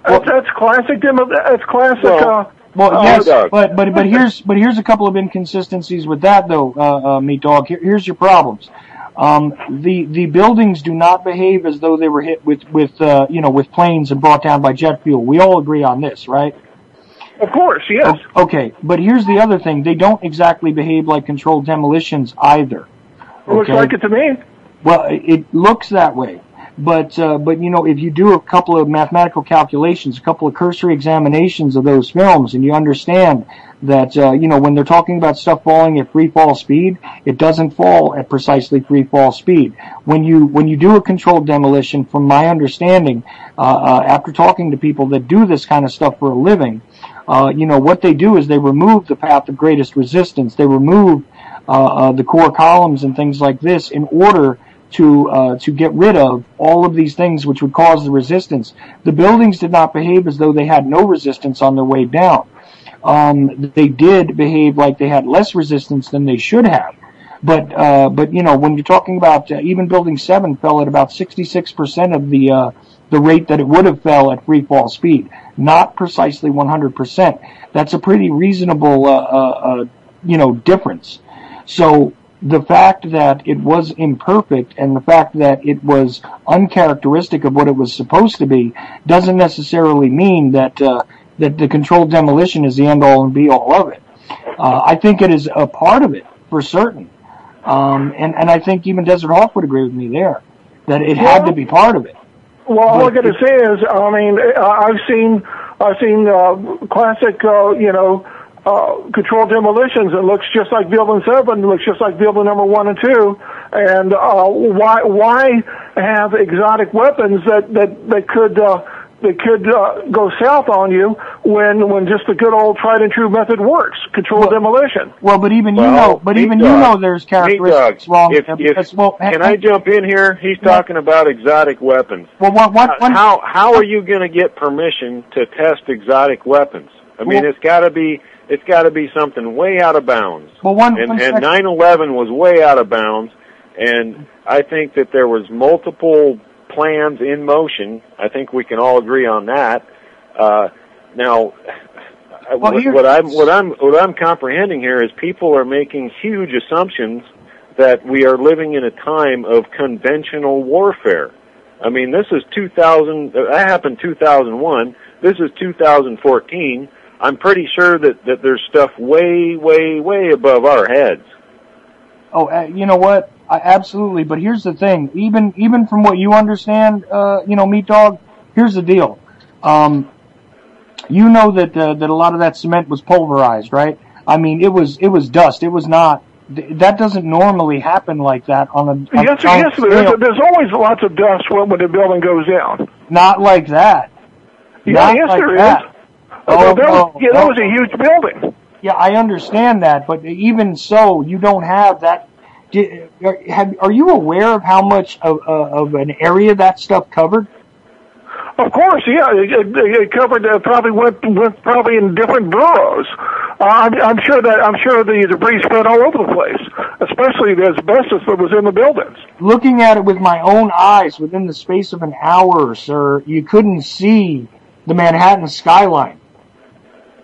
That's classic. That's classic. Well, yes, but here's a couple of inconsistencies with that though, Meat Dog. Here's your problems. The buildings do not behave as though they were hit with planes and brought down by jet fuel. We all agree on this, right? Of course, yes. Okay, but here's the other thing. They don't exactly behave like controlled demolitions either. It looks like it to me. Well, it looks that way. But if you do a couple of mathematical calculations, a couple of cursory examinations of those films, and you understand that, when they're talking about stuff falling at free fall speed, it doesn't fall at precisely free fall speed. When you do a controlled demolition, from my understanding, after talking to people that do this kind of stuff for a living, what they do is they remove the path of greatest resistance. They remove, the core columns and things like this in order to get rid of all of these things which would cause the resistance. The buildings did not behave as though they had no resistance on their way down. They did behave like they had less resistance than they should have. But when you're talking about even Building 7 fell at about 66% of the rate that it would have fell at free fall speed, not precisely 100%. That's a pretty reasonable difference. So the fact that it was imperfect and the fact that it was uncharacteristic of what it was supposed to be doesn't necessarily mean that the controlled demolition is the end-all and be-all of it. I think it is a part of it, for certain. And I think even Desert Hawk would agree with me there, that it had to be part of it. Well, all I got to say is, I've seen classic, controlled demolitions. It looks just like Building 7. It looks just like Building Number 1 and 2. And why have exotic weapons that could go south on you when just the good old tried and true method works? Controlled demolition. Well, but even there's characteristics wrong. Can I jump in here? He's talking about exotic weapons. Well, how are you going to get permission to test exotic weapons? I mean, it's got to be something way out of bounds. Well, and 9/11 was way out of bounds, and I think that there was multiple plans in motion. I think we can all agree on that. Now, what I'm comprehending here is people are making huge assumptions that we are living in a time of conventional warfare. I mean, this is 2000. That happened 2001. This is 2014. I'm pretty sure that there's stuff way, way, way above our heads. Oh, you know what? Absolutely. But here's the thing. Even from what you understand, Meat Dog, here's the deal. You know that a lot of that cement was pulverized, right? I mean, it was dust. It was not. That doesn't normally happen like that on a. Yes, there's always lots of dust when the building goes down. Not like that. Yeah, yes, there is. That was a huge building. Yeah, I understand that, but even so, you don't have that. Are you aware of how much of an area that stuff covered? Of course, yeah. It covered probably went probably in different boroughs. I'm sure the debris spread all over the place, especially the asbestos that was in the buildings. Looking at it with my own eyes, within the space of an hour, sir, you couldn't see the Manhattan skyline.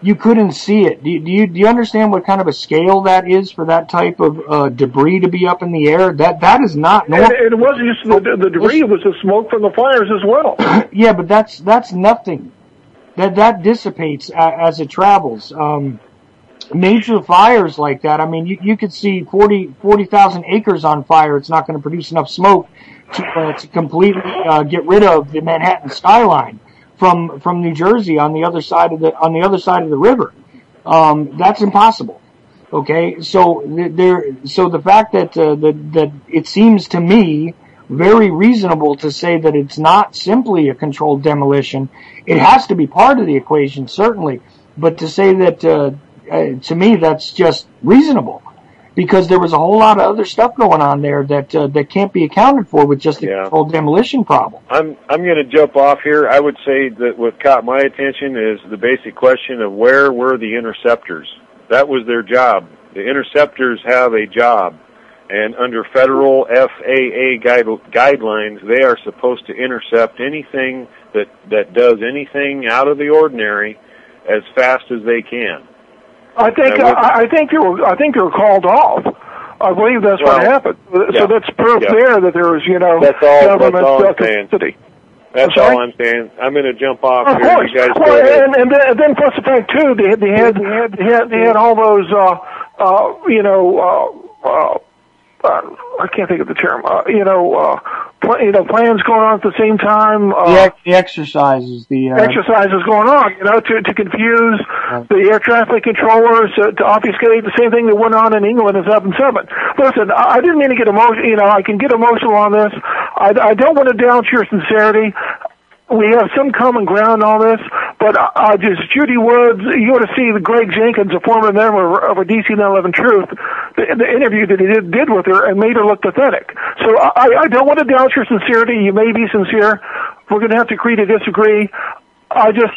You couldn't see it. Do you understand what kind of a scale that is for that type of debris to be up in the air? That is not normal. And it wasn't just the debris; it was the smoke from the fires as well. Yeah, but that's nothing. That dissipates as it travels. Major fires like that. I mean, you could see 40,000 acres on fire. It's not going to produce enough smoke to completely get rid of the Manhattan skyline from New Jersey on the other side of the river. That's impossible. Okay, so the fact that it seems to me very reasonable to say that it's not simply a controlled demolition. It has to be part of the equation, certainly, but to say that to me that's just reasonable, because there was a whole lot of other stuff going on there that can't be accounted for with just a controlled demolition problem. I'm going to jump off here. I would say that what caught my attention is the basic question of where were the interceptors. That was their job. The interceptors have a job, and under federal FAA guidelines, they are supposed to intercept anything that does anything out of the ordinary as fast as they can. I think they were called off. I believe that's what happened. So that's proof there that there was, government custody. That's all I'm saying. I'm going to jump off of here. Course. You guys go ahead. And then plus the fact too, they had all those, I can't think of the term. Plans going on at the same time. The exercises, exercises going on. To confuse the air traffic controllers, to obfuscate the same thing that went on in England in 2007. Listen, I didn't mean to get emotional. I can get emotional on this. I don't want to doubt your sincerity. We have some common ground on this, but just Judy Woods, you ought to see the Greg Jenkins, a former member of a DC 9/11 Truth, the interview that he did with her and made her look pathetic. So I don't want to doubt your sincerity. You may be sincere. We're going to have to agree to disagree. I just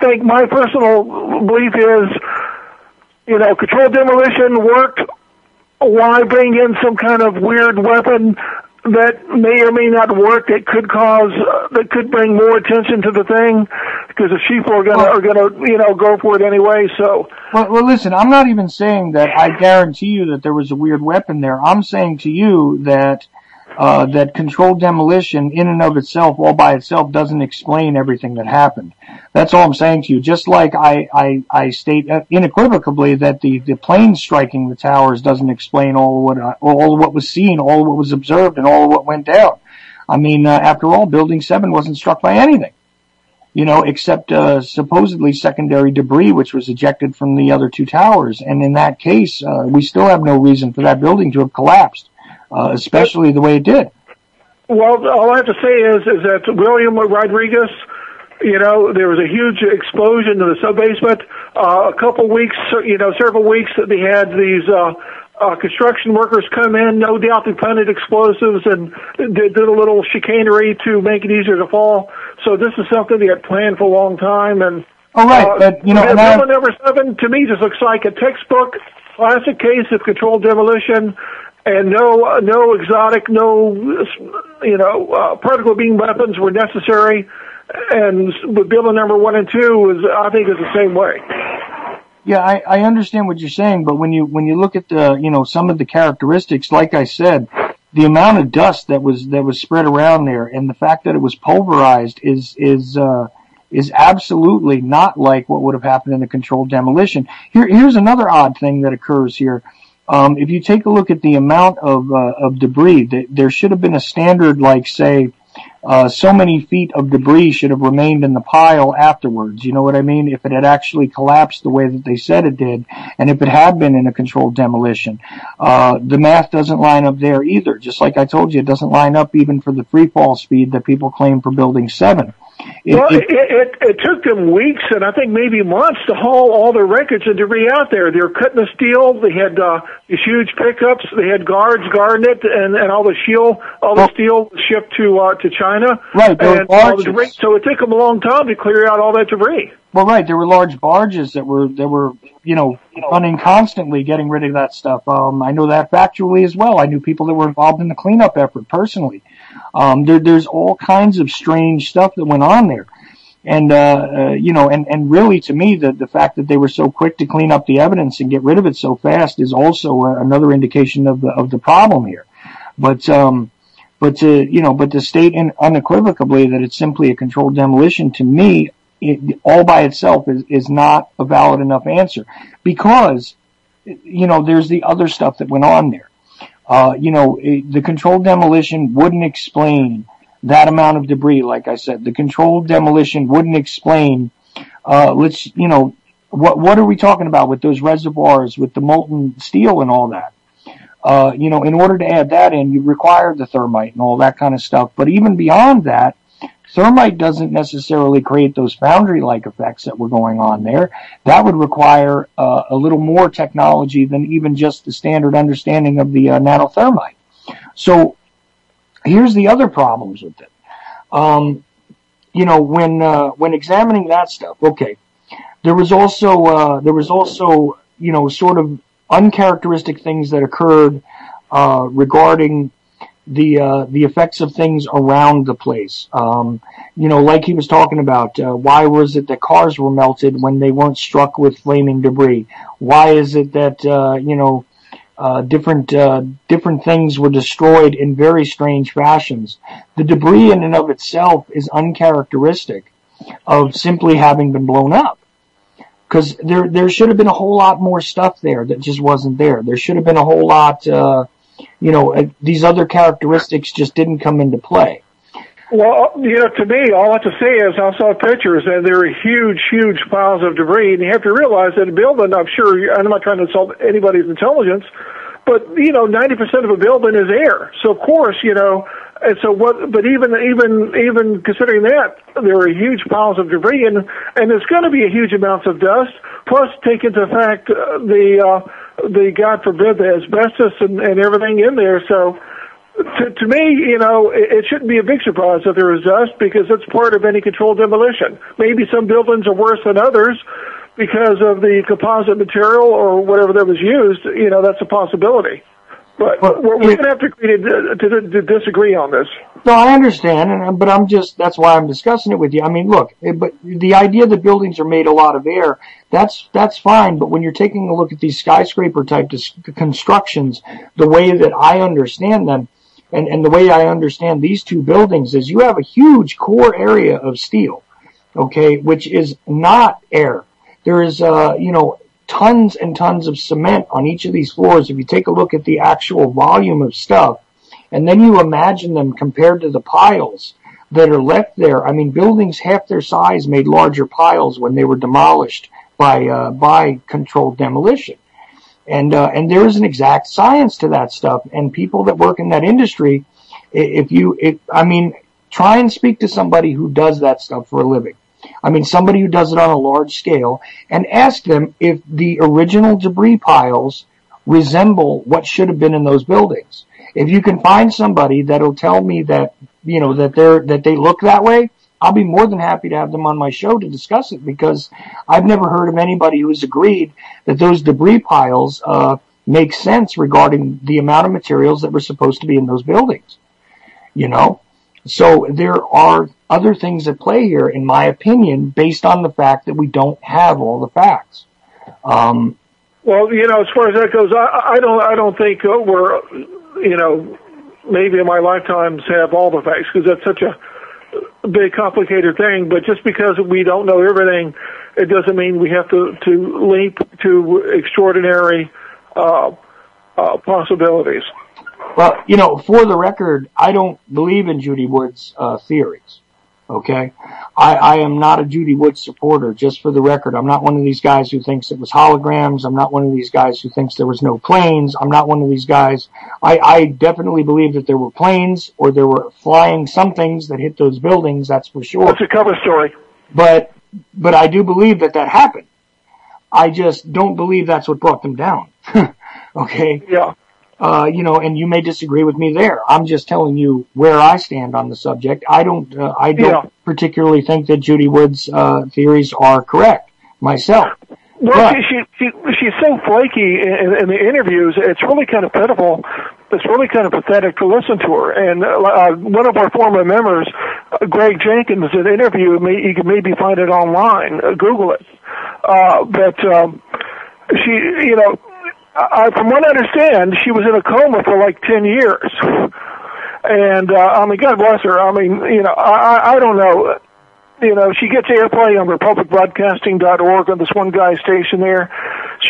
think my personal belief is, controlled demolition worked. Why bring in some kind of weird weapon that may or may not work, that could bring more attention to the thing, because the people are gonna go for it anyway. So well, listen, I'm not even saying that I guarantee you that there was a weird weapon there. I'm saying to you that that controlled demolition in and of itself, all by itself, doesn't explain everything that happened. That's all I'm saying to you. Just like I state unequivocally that the plane striking the towers doesn't explain all of what was seen, all of what was observed, and all of what went down. I mean, after all, Building 7 wasn't struck by anything, except supposedly secondary debris, which was ejected from the other two towers. And in that case, we still have no reason for that building to have collapsed. Especially the way it did. Well, all I have to say is that William Rodriguez, there was a huge explosion in the sub-basement. A couple weeks, several weeks that they had these construction workers come in. No doubt they planted explosives and did a little chicanery to make it easier to fall. So this is something they had planned for a long time. And all right, but building number 7 to me just looks like a textbook classic case of controlled demolition. And no exotic, particle beam weapons were necessary. And with building number 1 and 2 I think is the same way. Yeah, I understand what you're saying, but when you look at the, some of the characteristics, like I said, the amount of dust that was spread around there, and the fact that it was pulverized is absolutely not like what would have happened in the controlled demolition. Here's another odd thing that occurs here. If you take a look at the amount of debris, there should have been a standard, like, say, so many feet of debris should have remained in the pile afterwards. You know what I mean? If it had actually collapsed the way that they said it did, and if it had been in a controlled demolition, the math doesn't line up there either. Just like I told you, it doesn't line up even for the free fall speed that people claim for Building 7. It took them weeks and I think maybe months to haul all the wreckage and debris out there. They were cutting the steel. They had these huge pickups. They had guards guarding it, and all the steel was shipped to China. Right, and all the debris. So it took them a long time to clear out all that debris. Well, right, there were large barges that were running constantly, getting rid of that stuff. I know that factually as well. I knew people that were involved in the cleanup effort personally. There's all kinds of strange stuff that went on there. And really to me, the fact that they were so quick to clean up the evidence and get rid of it so fast is also another indication of the problem here. But to state unequivocally that it's simply a controlled demolition, to me, all by itself is not a valid enough answer, because, there's the other stuff that went on there. The controlled demolition wouldn't explain that amount of debris. Like I said, the controlled demolition wouldn't explain, what are we talking about with those reservoirs, with the molten steel and all that? In order to add that in, you require the thermite and all that kind of stuff. But even beyond that, thermite doesn't necessarily create those foundry-like effects that were going on there. That would require a little more technology than even just the standard understanding of the nanothermite. So here's the other problems with it. When examining that stuff, okay, there was also sort of uncharacteristic things that occurred regarding the effects of things around the place. Like he was talking about, why was it that cars were melted when they weren't struck with flaming debris? Why is it that, different things were destroyed in very strange fashions? The debris in and of itself is uncharacteristic of simply having been blown up. Because there should have been a whole lot more stuff there that just wasn't there. There should have been a whole lot, these other characteristics just didn't come into play. Well, to me, all I have to say is I saw pictures, and there are huge, huge piles of debris, and you have to realize that a building, I'm not trying to insult anybody's intelligence, but, 90% of a building is air. So, of course, and so but even considering that, there are huge piles of debris, and there's going to be a huge amounts of dust, plus take into fact the God forbid, the asbestos and everything in there. So, to me, it shouldn't be a big surprise that there is dust, because it's part of any controlled demolition. Maybe some buildings are worse than others because of the composite material or whatever that was used. That's a possibility. But we're going to have to disagree on this. No, I understand, but that's why I'm discussing it with you. I mean, look, but the idea that buildings are made a lot of air, that's fine, but when you're taking a look at these skyscraper type constructions, the way that I understand them, and the way I understand these two buildings is you have a huge core area of steel, okay, which is not air. There is, tons and tons of cement on each of these floors. If you take a look at the actual volume of stuff, and then you imagine them compared to the piles that are left there. I mean, buildings half their size made larger piles when they were demolished by controlled demolition. And there is an exact science to that stuff. And people that work in that industry, try and speak to somebody who does that stuff for a living. I mean, somebody who does it on a large scale, and ask them if the original debris piles resemble what should have been in those buildings. If you can find somebody that'll tell me that, that they look that way, I'll be more than happy to have them on my show to discuss it, because I've never heard of anybody who's agreed that those debris piles make sense regarding the amount of materials that were supposed to be in those buildings. So there are other things at play here, in my opinion, based on the fact that we don't have all the facts. Well, as far as that goes, I don't think we're, maybe in my lifetimes have all the facts, because that's such a big, complicated thing. But just because we don't know everything, it doesn't mean we have to leap to extraordinary possibilities. Well, for the record, I don't believe in Judy Wood's theories. Okay? I am not a Judy Wood supporter, just for the record. I'm not one of these guys who thinks it was holograms. I'm not one of these guys who thinks there was no planes. I'm not one of these guys. I definitely believe that there were planes or there were flying somethings that hit those buildings, that's for sure. That's a cover story. But I do believe that happened. I just don't believe that's what brought them down. Okay? Yeah. And you may disagree with me there. I'm just telling you where I stand on the subject. I don't particularly think that Judy Wood's theories are correct myself. Well, she's so flaky in the interviews. It's really kind of pitiful. It's really kind of pathetic to listen to her. And one of our former members, Greg Jenkins, did an interview. You can maybe find it online. Google it. But she, from what I understand, she was in a coma for like 10 years. And, God bless her. I don't know. She gets airplay on republicbroadcasting.org on this one guy's station there.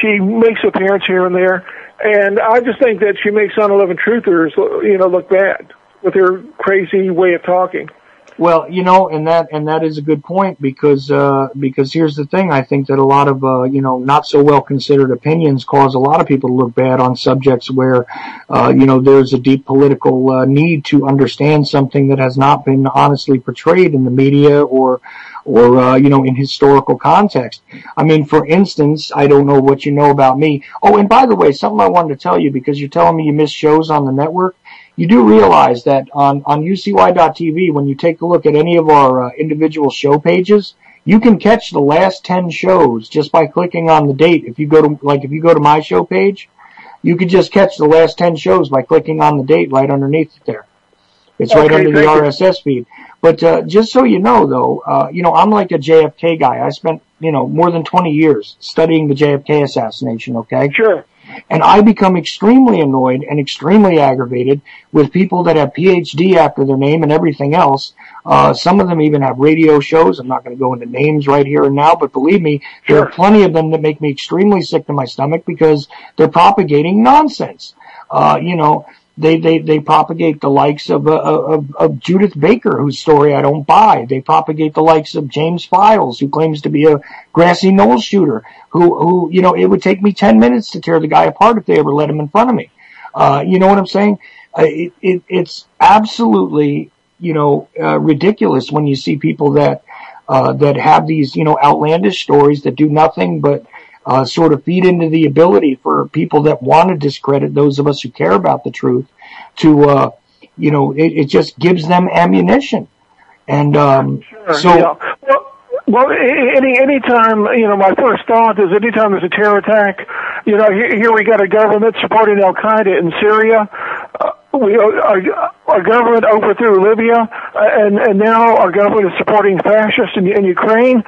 She makes appearances here and there. And I just think that she makes 9/11 truthers, look bad with her crazy way of talking. Well, and that is a good point because here's the thing. I think that a lot of, not so well considered opinions cause a lot of people to look bad on subjects where, there's a deep political need to understand something that has not been honestly portrayed in the media or in historical context. I mean, for instance, I don't know what you know about me. Oh, and by the way, something I wanted to tell you because you're telling me you miss shows on the network. You do realize that on UCY.TV, when you take a look at any of our individual show pages, you can catch the last 10 shows just by clicking on the date. If you go to my show page, you could just catch the last 10 shows by clicking on the date right underneath it there. It's right under the RSS feed. But just so you know, though, I'm like a JFK guy. I spent, more than 20 years studying the JFK assassination, okay? Sure. And I become extremely annoyed and extremely aggravated with people that have PhD after their name and everything else. Some of them even have radio shows. I'm not going to go into names right here and now, but believe me, there are plenty of them that make me extremely sick to my stomach because they're propagating nonsense. They propagate the likes of Judith Baker, whose story I don't buy. They propagate the likes of James Files, who claims to be a grassy knoll shooter, who it would take me 10 minutes to tear the guy apart if they ever let him in front of me. You know what I'm saying? It's absolutely, ridiculous when you see people that have these, outlandish stories that do nothing but sort of feed into the ability for people that want to discredit those of us who care about the truth to, it just gives them ammunition. And, Well, anytime, my first thought is anytime there's a terror attack, here we got a government supporting Al-Qaeda in Syria. Our government overthrew Libya, and now our government is supporting fascists in Ukraine.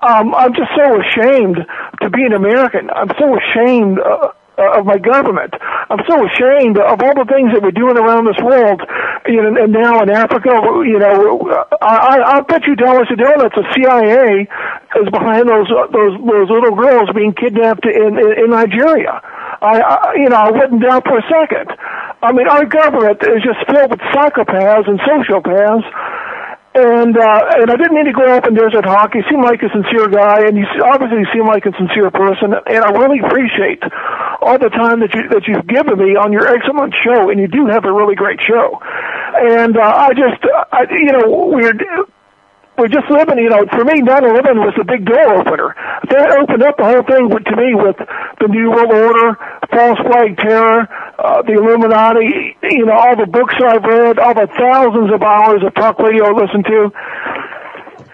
I'm just so ashamed to be an American. I'm so ashamed of my government. I'm so ashamed of all the things that we're doing around this world. And now in Africa, I'll bet you dollars to donuts the CIA is behind those little girls being kidnapped in Nigeria. I wouldn't doubt for a second. I mean, our government is just filled with psychopaths and sociopaths. And I didn't mean to go up and Desert Hawk. You seem like a sincere guy, and you obviously seem like a sincere person. And I really appreciate all the time that you've given me on your excellent show. And you do have a really great show. And we're just living, for me, 9/11 was the big door opener. That opened up the whole thing to me with the New World Order, false flag terror, the Illuminati, all the books I've read, all the thousands of hours of talk radio I listened to.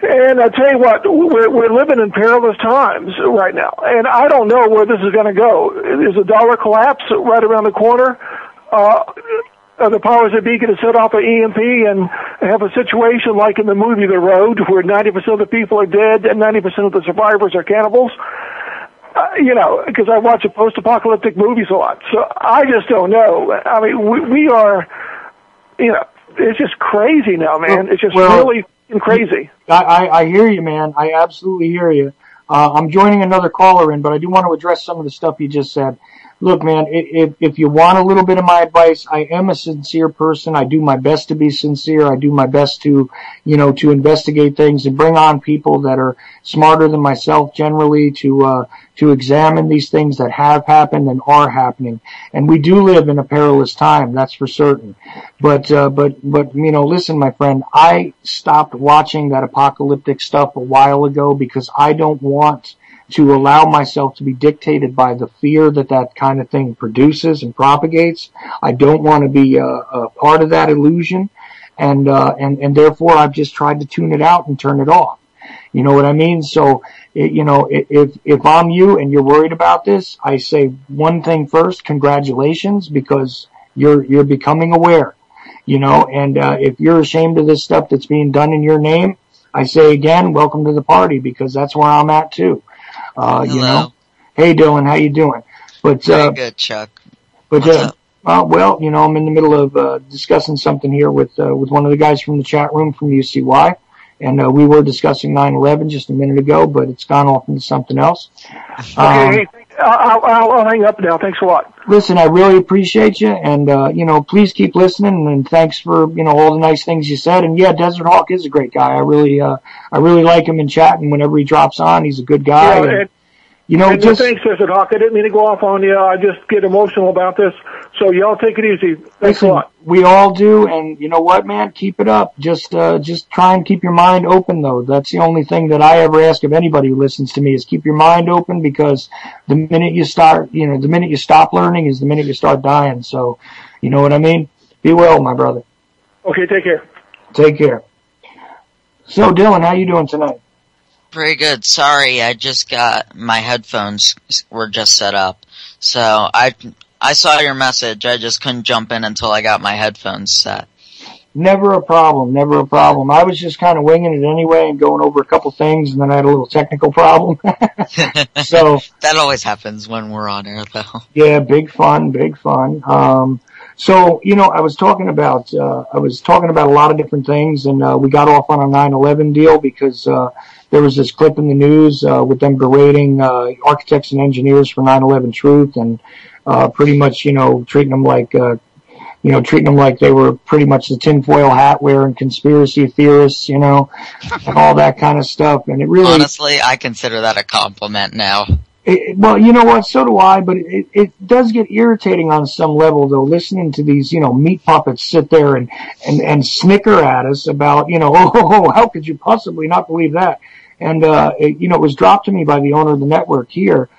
And I tell you what, we're living in perilous times right now. And I don't know where this is going to go. Is the dollar collapse right around the corner? The powers that be going to set off an EMP and have a situation like in the movie The Road, where 90% of the people are dead and 90% of the survivors are cannibals. Because I watch post-apocalyptic movies a lot. So I just don't know. I mean, we are, it's just crazy now, man. It's just really crazy. I hear you, man. I absolutely hear you. I'm joining another caller in, but I do want to address some of the stuff you just said. Look, man, if you want a little bit of my advice, I am a sincere person. I do my best to be sincere. I do my best to, to investigate things and bring on people that are smarter than myself generally to examine these things that have happened and are happening. And we do live in a perilous time, that's for certain. But listen, my friend, I stopped watching that apocalyptic stuff a while ago because I don't want to allow myself to be dictated by the fear that kind of thing produces and propagates. I don't want to be a part of that illusion, and therefore I've just tried to tune it out and turn it off. You know what I mean? So, if I'm you and you're worried about this, I say one thing first: congratulations, because you're becoming aware. And if you're ashamed of this stuff that's being done in your name, I say again, welcome to the party, because that's where I'm at too. Hello. Hey Dylan, how you doing? But very good, Chuck. But I'm in the middle of discussing something here with one of the guys from the chat room from UCY, and we were discussing 9/11 just a minute ago, but it's gone off into something else. Okay, I'll hang up now. Thanks a lot. Listen, I really appreciate you, and please keep listening, and thanks for all the nice things you said. And yeah, Desert Hawk is a great guy. I really like him in chatting whenever he drops on. He's a good guy. Yeah, thanks, Desert Hawk. I didn't mean to go off on you. I just get emotional about this. So y'all take it easy. Thanks a lot. We all do, and you know what, man? Keep it up. Just try and keep your mind open, though. That's the only thing that I ever ask of anybody who listens to me is keep your mind open, because the minute you stop learning is the minute you start dying. So, you know what I mean? Be well, my brother. Okay, take care. Take care. So, Dylan, how you doing tonight? Pretty good. Sorry, I just got my headphones were just set up. So I saw your message. I just couldn't jump in until I got my headphones set. Never a problem. Never a problem. I was just kind of winging it anyway and going over a couple things, and then I had a little technical problem. So that always happens when we're on air, though. Yeah, big fun, big fun. So, I was talking about a lot of different things, and we got off on a 9/11 deal because there was this clip in the news with them berating architects and engineers for 9/11 truth, and pretty much, treating them like they were pretty much the tinfoil hat wearing conspiracy theorists, and all that kind of stuff. And it really, honestly, I consider that a compliment now. Well, you know what? So do I, but it does get irritating on some level, though, listening to these, meat puppets sit there and snicker at us about, how could you possibly not believe that? And, it was dropped to me by the owner of the network here,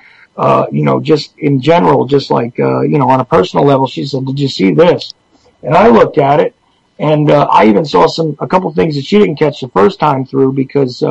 just in general, just like, on a personal level. She said, "Did you see this?" And I looked at it, and I even saw a couple things that she didn't catch the first time through, because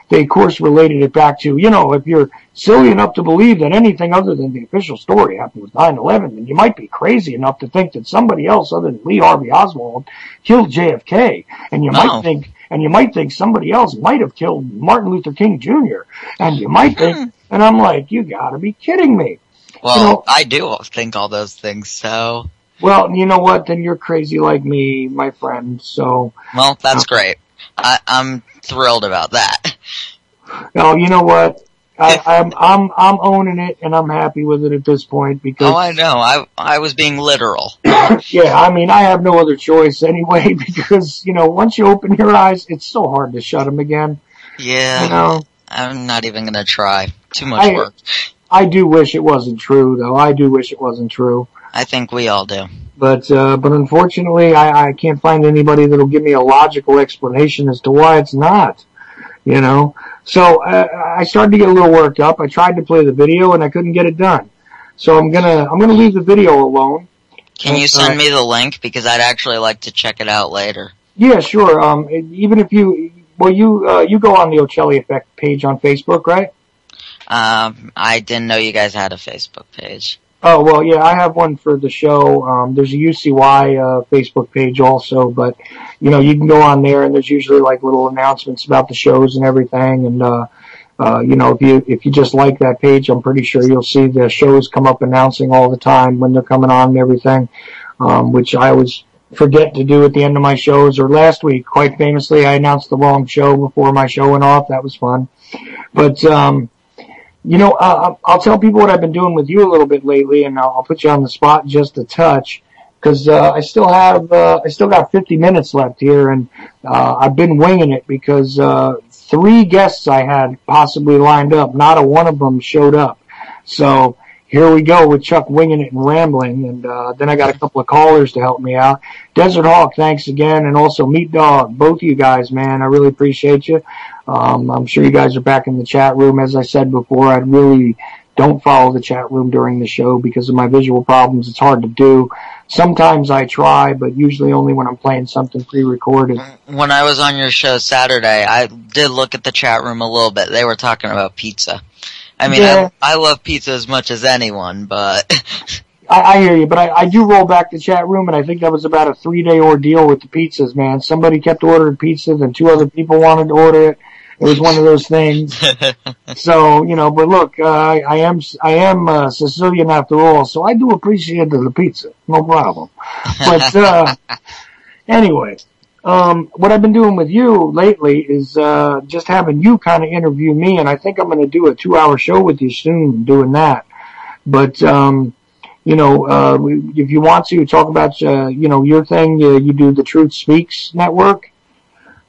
they, of course, related it back to, if you're silly enough to believe that anything other than the official story happened with 9/11, then you might be crazy enough to think that somebody else other than Lee Harvey Oswald killed JFK, and you might think somebody else might have killed Martin Luther King Jr., and you might think, and I'm like, you gotta be kidding me. Well, I do think all those things, so. Well, you know what? Then you're crazy like me, my friend. So. Well, that's great. I'm thrilled about that. No, you know what? I'm owning it, and I'm happy with it at this point, because. Oh, I know. I was being literal. Yeah, I mean, I have no other choice anyway, because once you open your eyes, it's so hard to shut them again. Yeah. I'm not even gonna try. Too much work. I do wish it wasn't true, though. I do wish it wasn't true. I think we all do. But unfortunately, I can't find anybody that'll give me a logical explanation as to why it's not, So, I started to get a little worked up. I tried to play the video and I couldn't get it done. So I'm gonna leave the video alone. Can you send me the link? Because I'd actually like to check it out later. Yeah, sure. Even if you go on the Ochelli Effect page on Facebook, right? I didn't know you guys had a Facebook page. Oh, well, yeah, I have one for the show. There's a UCY Facebook page also, but, you can go on there, and there's usually, like, little announcements about the shows and everything, and, if you just like that page, I'm pretty sure you'll see the shows come up announcing all the time when they're coming on and everything, which I always forget to do at the end of my shows. Or last week, quite famously, I announced the wrong show before my show went off. That was fun. But, I'll tell people what I've been doing with you a little bit lately, and I'll put you on the spot just a touch, because I still got 50 minutes left here, and I've been winging it because 3 guests I had possibly lined up, not a one of them showed up. So here we go with Chuck winging it and rambling, and then I got a couple of callers to help me out. Desert Hawk, thanks again, and also Meat Dog, both of you guys, man, I really appreciate you. I'm sure you guys are back in the chat room. As I said before, I really don't follow the chat room during the show because of my visual problems. It's hard to do. Sometimes I try, but usually only when I'm playing something pre-recorded. When I was on your show Saturday, I did look at the chat room a little bit. They were talking about pizza. I mean, yeah. I love pizza as much as anyone, but... I hear you, but I do roll back the chat room, and I think that was about a 3-day ordeal with the pizzas, man. Somebody kept ordering pizza, then 2 other people wanted to order it. It was one of those things. So, but look, I am Sicilian after all, so I do appreciate the pizza. No problem. But, anyway, what I've been doing with you lately is, just having you kind of interview me, and I think I'm going to do a 2-hour show with you soon doing that. But, if you want to talk about, your thing, you do the Truth Speaks Network,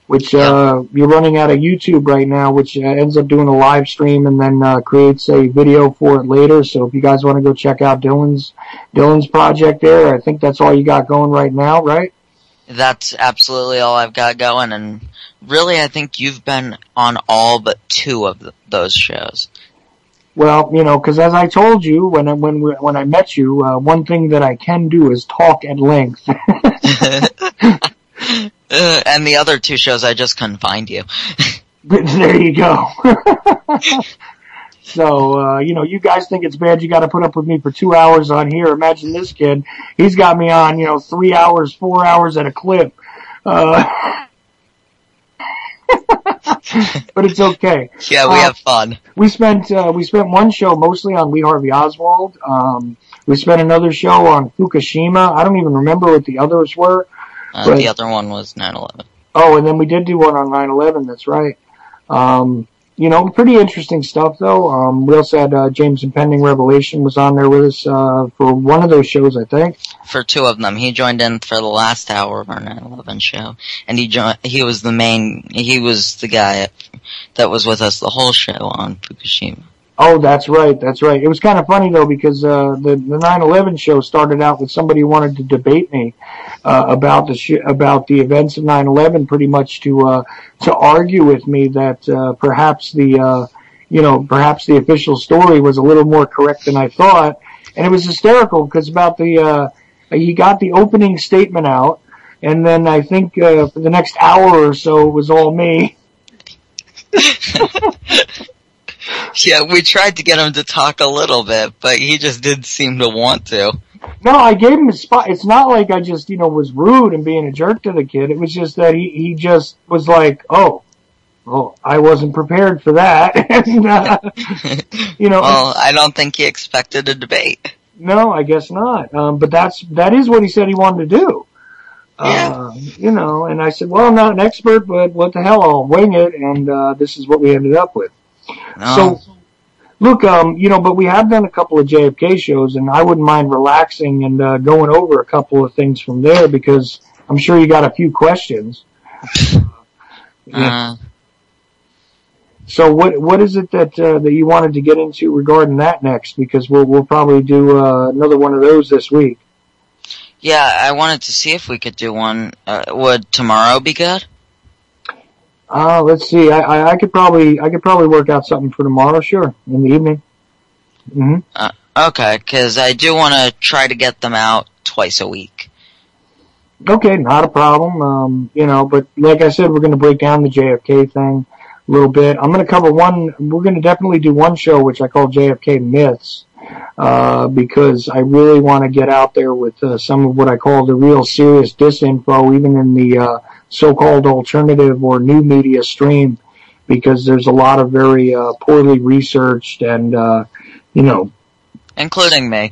which you're running out of YouTube right now, which ends up doing a live stream and then creates a video for it later. So if you guys want to go check out Dylan's project there, I think that's all you got going right now, right? That's absolutely all I've got going, and really I think you've been on all but 2 of those shows. Well, because as I told you when I met you, one thing that I can do is talk at length. And the other 2 shows, I just couldn't find you. There you go. So, you guys think it's bad you got to put up with me for 2 hours on here. Imagine this kid. He's got me on, 3 hours, 4 hours at a clip. But it's okay. Yeah, we have fun. We spent one show mostly on Lee Harvey Oswald. We spent another show on Fukushima. I don't even remember what the others were. The other one was 9/11. Oh, and then we did do one on 9/11. That's right. Pretty interesting stuff though. We also had James Impending Revelation was on there with us for one of those shows, I think. For 2 of them, he joined in for the last hour of our 9/11 show, and he was the guy that was with us the whole show on Fukushima. Oh, that's right. It was kind of funny though because the 9/11 show started out with somebody who wanted to debate me about the events of 9/11, pretty much to argue with me that perhaps the official story was a little more correct than I thought, and it was hysterical because he got the opening statement out, and then I think for the next hour or so it was all me. Yeah, we tried to get him to talk a little bit, but he just didn't seem to want to. No, I gave him a spot. It's not like I just, was rude and being a jerk to the kid. It was just that he just was like, oh, I wasn't prepared for that. And, Well, I don't think he expected a debate. No, I guess not. But that is what he said he wanted to do. Yeah. And I said, well, I'm not an expert, but what the hell, I'll wing it. And this is what we ended up with. No. So, look, but we have done a couple of JFK shows, and I wouldn't mind relaxing and going over a couple of things from there because I'm sure you got a few questions. So, what is it that you wanted to get into regarding that next? Because we'll probably do another one of those this week. Yeah, I wanted to see if we could do one. Would tomorrow be good? Let's see. I could probably work out something for tomorrow. Sure, in the evening. Mm-hmm. Okay, because I do want to try to get them out twice a week. Okay, not a problem. But like I said, we're going to break down the JFK thing a little bit. I'm going to cover one. We're going to definitely do one show which I call JFK Myths, because I really want to get out there with some of what I call the real serious disinfo, even in the so-called alternative or new media stream, because there's a lot of very poorly researched and, including me.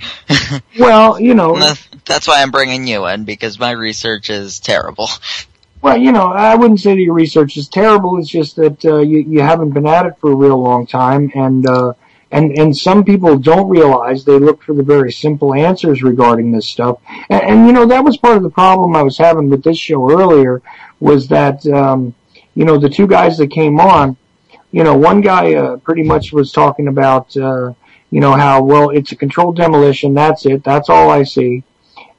Well, that's why I'm bringing you in, because my research is terrible. Well, I wouldn't say that your research is terrible. It's just that you haven't been at it for a real long time, and And some people don't realize they look for the very simple answers regarding this stuff. And you know, that was part of the problem I was having with this show earlier, was that, you know, the two guys that came on, you know, one guy pretty much was talking about, you know, how, well, it's a controlled demolition, that's it, that's all I see.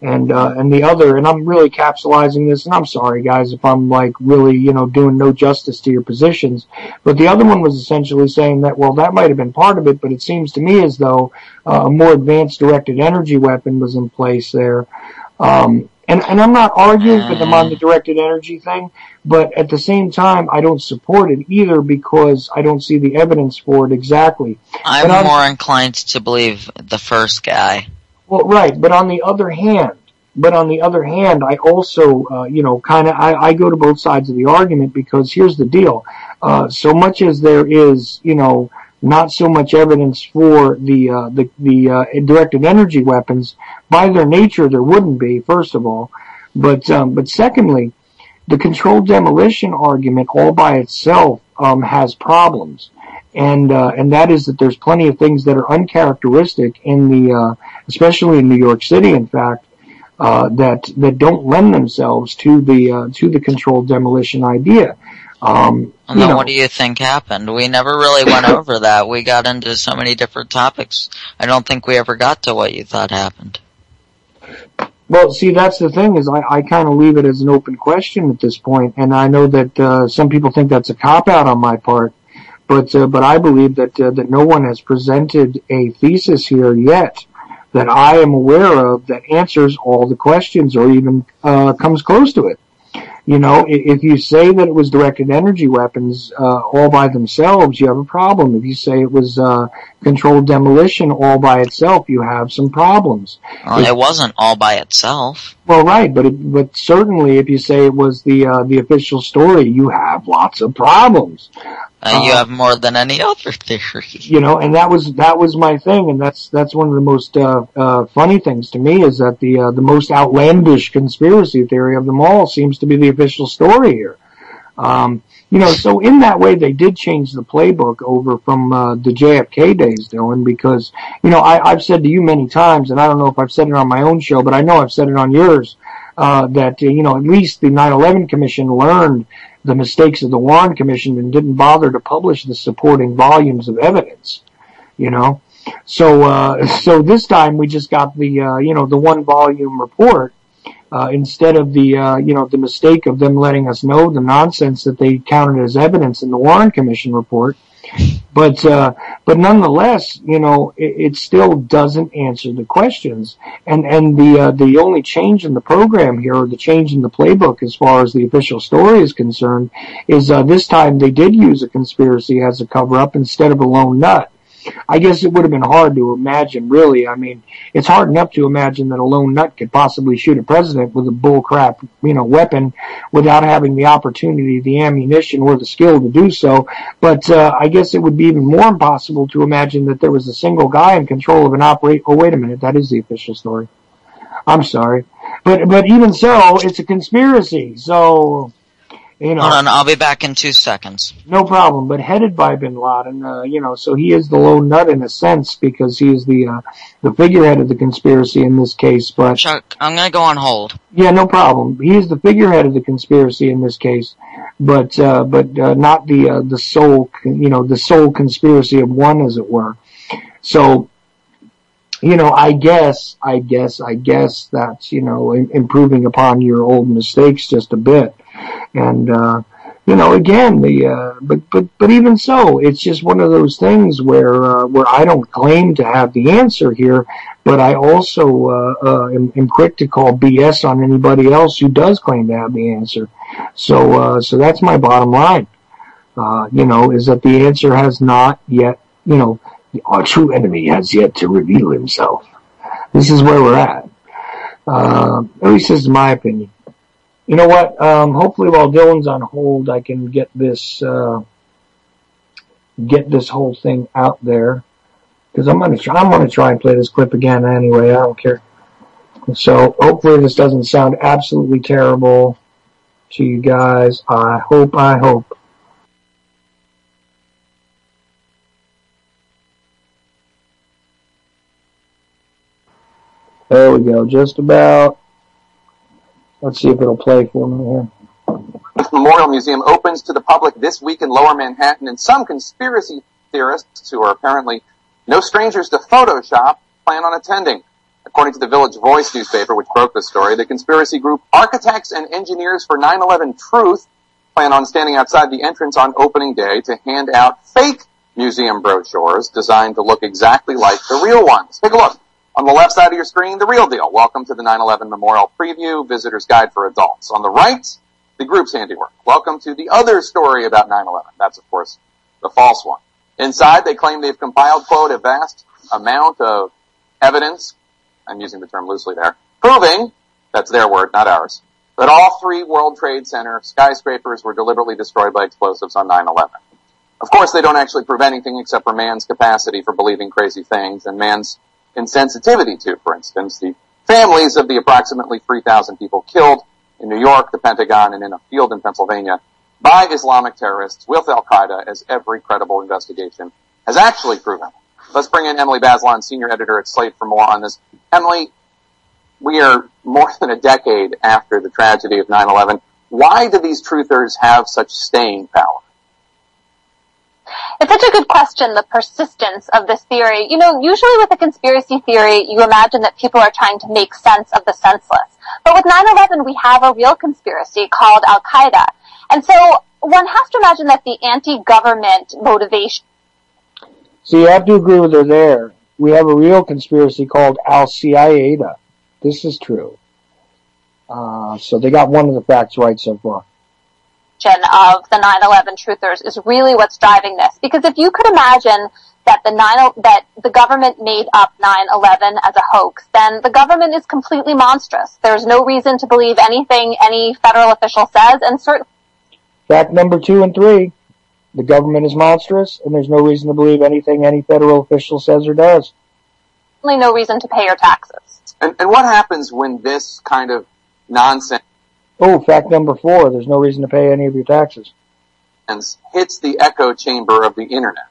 And the other, and I'm really capsulizing this, and I'm sorry, guys, if I'm, like, really, you know, doing no justice to your positions, but the other one was essentially saying that, well, that might have been part of it, but it seems to me as though a more advanced directed energy weapon was in place there. And I'm not arguing with them on the directed energy thing, but at the same time, I don't support it either because I don't see the evidence for it exactly. I'm more inclined to believe the first guy. Well, right, but on the other hand, I also, you know, kind of, I go to both sides of the argument because here's the deal. So much as there is, you know, not so much evidence for the directed energy weapons, by their nature there wouldn't be, first of all. But secondly, the controlled demolition argument all by itself, has problems. And that is that there's plenty of things that are uncharacteristic in the, especially in New York City, in fact, that don't lend themselves to the controlled demolition idea. And then what do you think happened? We never really went over that. We got into so many different topics. I don't think we ever got to what you thought happened. Well, see, that's the thing, is I kind of leave it as an open question at this point, and I know that some people think that's a cop-out on my part. But I believe that no one has presented a thesis here yet that I am aware of that answers all the questions or even comes close to it. You know, if you say that it was directed energy weapons all by themselves, you have a problem. If you say it was controlled demolition all by itself, you have some problems. It wasn't all by itself. Well, right, but certainly if you say it was the official story, you have lots of problems. You have more than any other theory. You know, and that was my thing, and that's one of the most funny things to me, is that the most outlandish conspiracy theory of them all seems to be the official story here. You know, so in that way they did change the playbook over from the JFK days, Dylan, because, you know, I've said to you many times, and I don't know if I've said it on my own show, but I know I've said it on yours, that, you know, at least the 9/11 Commission learned the mistakes of the Warren Commission and didn't bother to publish the supporting volumes of evidence, you know. So this time we just got the, you know, the 1-volume report, instead of the, you know, the mistake of them letting us know the nonsense that they counted as evidence in the Warren Commission report. But nonetheless, you know, it still doesn't answer the questions. And the only change in the program here, or the change in the playbook as far as the official story is concerned, is this time they did use a conspiracy as a cover-up instead of a lone nut. I guess it would have been hard to imagine, really. I mean, it's hard enough to imagine that a lone nut could possibly shoot a president with a bullcrap, you know, weapon without having the opportunity, the ammunition, or the skill to do so. But I guess it would be even more impossible to imagine that there was a single guy in control of an operation. Oh, wait a minute, that is the official story. I'm sorry. But even so, it's a conspiracy, so... You know, hold on, I'll be back in 2 seconds. No problem, but headed by Bin Laden, you know, so he is the lone nut in a sense because he is the figurehead of the conspiracy in this case. But Chuck, I'm gonna go on hold. Yeah, no problem. He is the figurehead of the conspiracy in this case, but not the sole, you know, the sole conspiracy of one, as it were. So, you know, I guess that's, you know, improving upon your old mistakes just a bit. And, you know, again, but even so, it's just one of those things where I don't claim to have the answer here, but I also, am quick to call BS on anybody else who does claim to have the answer. So that's my bottom line, you know, is that the answer has not yet, you know, our true enemy has yet to reveal himself. This is where we're at. At least this is my opinion. You know what? Hopefully while Dylan's on hold, I can get this whole thing out there. Because I'm gonna try and play this clip again anyway. I don't care. So hopefully this doesn't sound absolutely terrible to you guys. I hope. There we go, just about. Let's see if it'll play for me here. Memorial Museum opens to the public this week in Lower Manhattan, and some conspiracy theorists, who are apparently no strangers to Photoshop, plan on attending. According to the Village Voice newspaper, which broke the story, the conspiracy group Architects and Engineers for 9/11 Truth plan on standing outside the entrance on opening day to hand out fake museum brochures designed to look exactly like the real ones. Take a look. On the left side of your screen, the real deal. Welcome to the 9/11 Memorial Preview, Visitor's Guide for Adults. On the right, the group's handiwork. Welcome to the other story about 9/11. That's, of course, the false one. Inside, they claim they've compiled, quote, a vast amount of evidence, I'm using the term loosely there, proving, that's their word, not ours, that all 3 World Trade Center skyscrapers were deliberately destroyed by explosives on 9/11. Of course, they don't actually prove anything except for man's capacity for believing crazy things and man's insensitivity to, for instance, the families of the approximately 3,000 people killed in New York, the Pentagon, and in a field in Pennsylvania by Islamic terrorists with Al-Qaeda, as every credible investigation has actually proven. Let's bring in Emily Bazelon, senior editor at Slate, for more on this. Emily, we are more than a decade after the tragedy of 9/11. Why do these truthers have such staying power? It's such a good question, the persistence of this theory. You know, usually with a conspiracy theory, you imagine that people are trying to make sense of the senseless. But with 9/11, we have a real conspiracy called Al-Qaeda. And so one has to imagine that the anti-government motivation... So you have to agree with her there. We have a real conspiracy called Al-Qaeda. This is true. So they got one of the facts right so far. ...of the 9/11 truthers is really what's driving this. Because if you could imagine that the government made up 9/11 as a hoax, then the government is completely monstrous. There's no reason to believe anything any federal official says, and certainly... Fact number 2 and 3, the government is monstrous, and there's no reason to believe anything any federal official says or does. No reason to pay your taxes. And what happens when this kind of nonsense... Oh, fact number 4, there's no reason to pay any of your taxes. ...hits the echo chamber of the internet?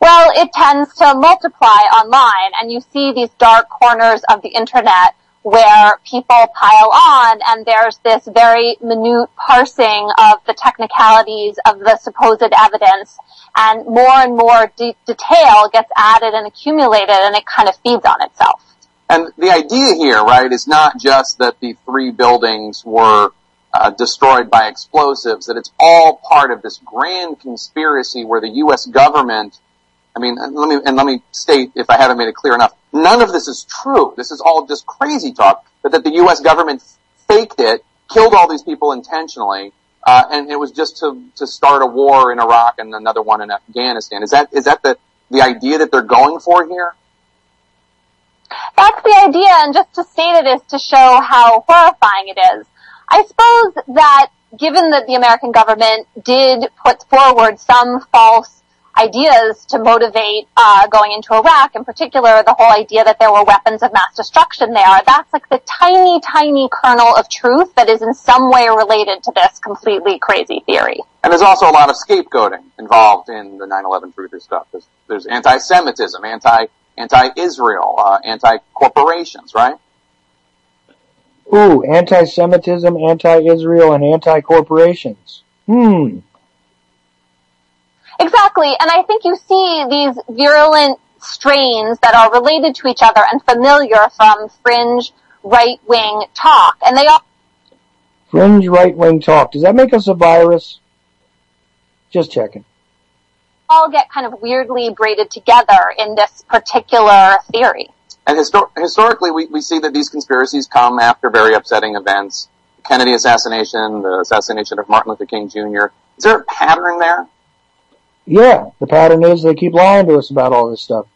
Well, it tends to multiply online, and you see these dark corners of the internet where people pile on, and there's this very minute parsing of the technicalities of the supposed evidence, and more detail gets added and accumulated, and it kind of feeds on itself. And the idea here, right, is not just that the 3 buildings were destroyed by explosives, that it's all part of this grand conspiracy where the U.S. government... I mean, let me state, if I haven't made it clear enough, none of this is true. This is all just crazy talk, but that the U.S. government faked it, killed all these people intentionally, and it was just to start a war in Iraq and another one in Afghanistan. Is that the idea that they're going for here? That's the idea, and just to state it is to show how horrifying it is. I suppose that given that the American government did put forward some false ideas to motivate going into Iraq, in particular the whole idea that there were weapons of mass destruction there, that's like the tiny, tiny kernel of truth that is in some way related to this completely crazy theory. And there's also a lot of scapegoating involved in the 9/11 truther stuff. There's anti-Semitism, anti-Israel, anti-corporations, right? Ooh, anti-Semitism, anti-Israel, and anti-corporations. Exactly, and I think you see these virulent strains that are related to each other and familiar from fringe right-wing talk, and they all... Fringe right-wing talk. Does that make us a virus? Just checking. All get kind of weirdly braided together in this particular theory. And historically, we see that these conspiracies come after very upsetting events. The Kennedy assassination, the assassination of Martin Luther King Jr. Is there a pattern there? Yeah, the pattern is they keep lying to us about all this stuff.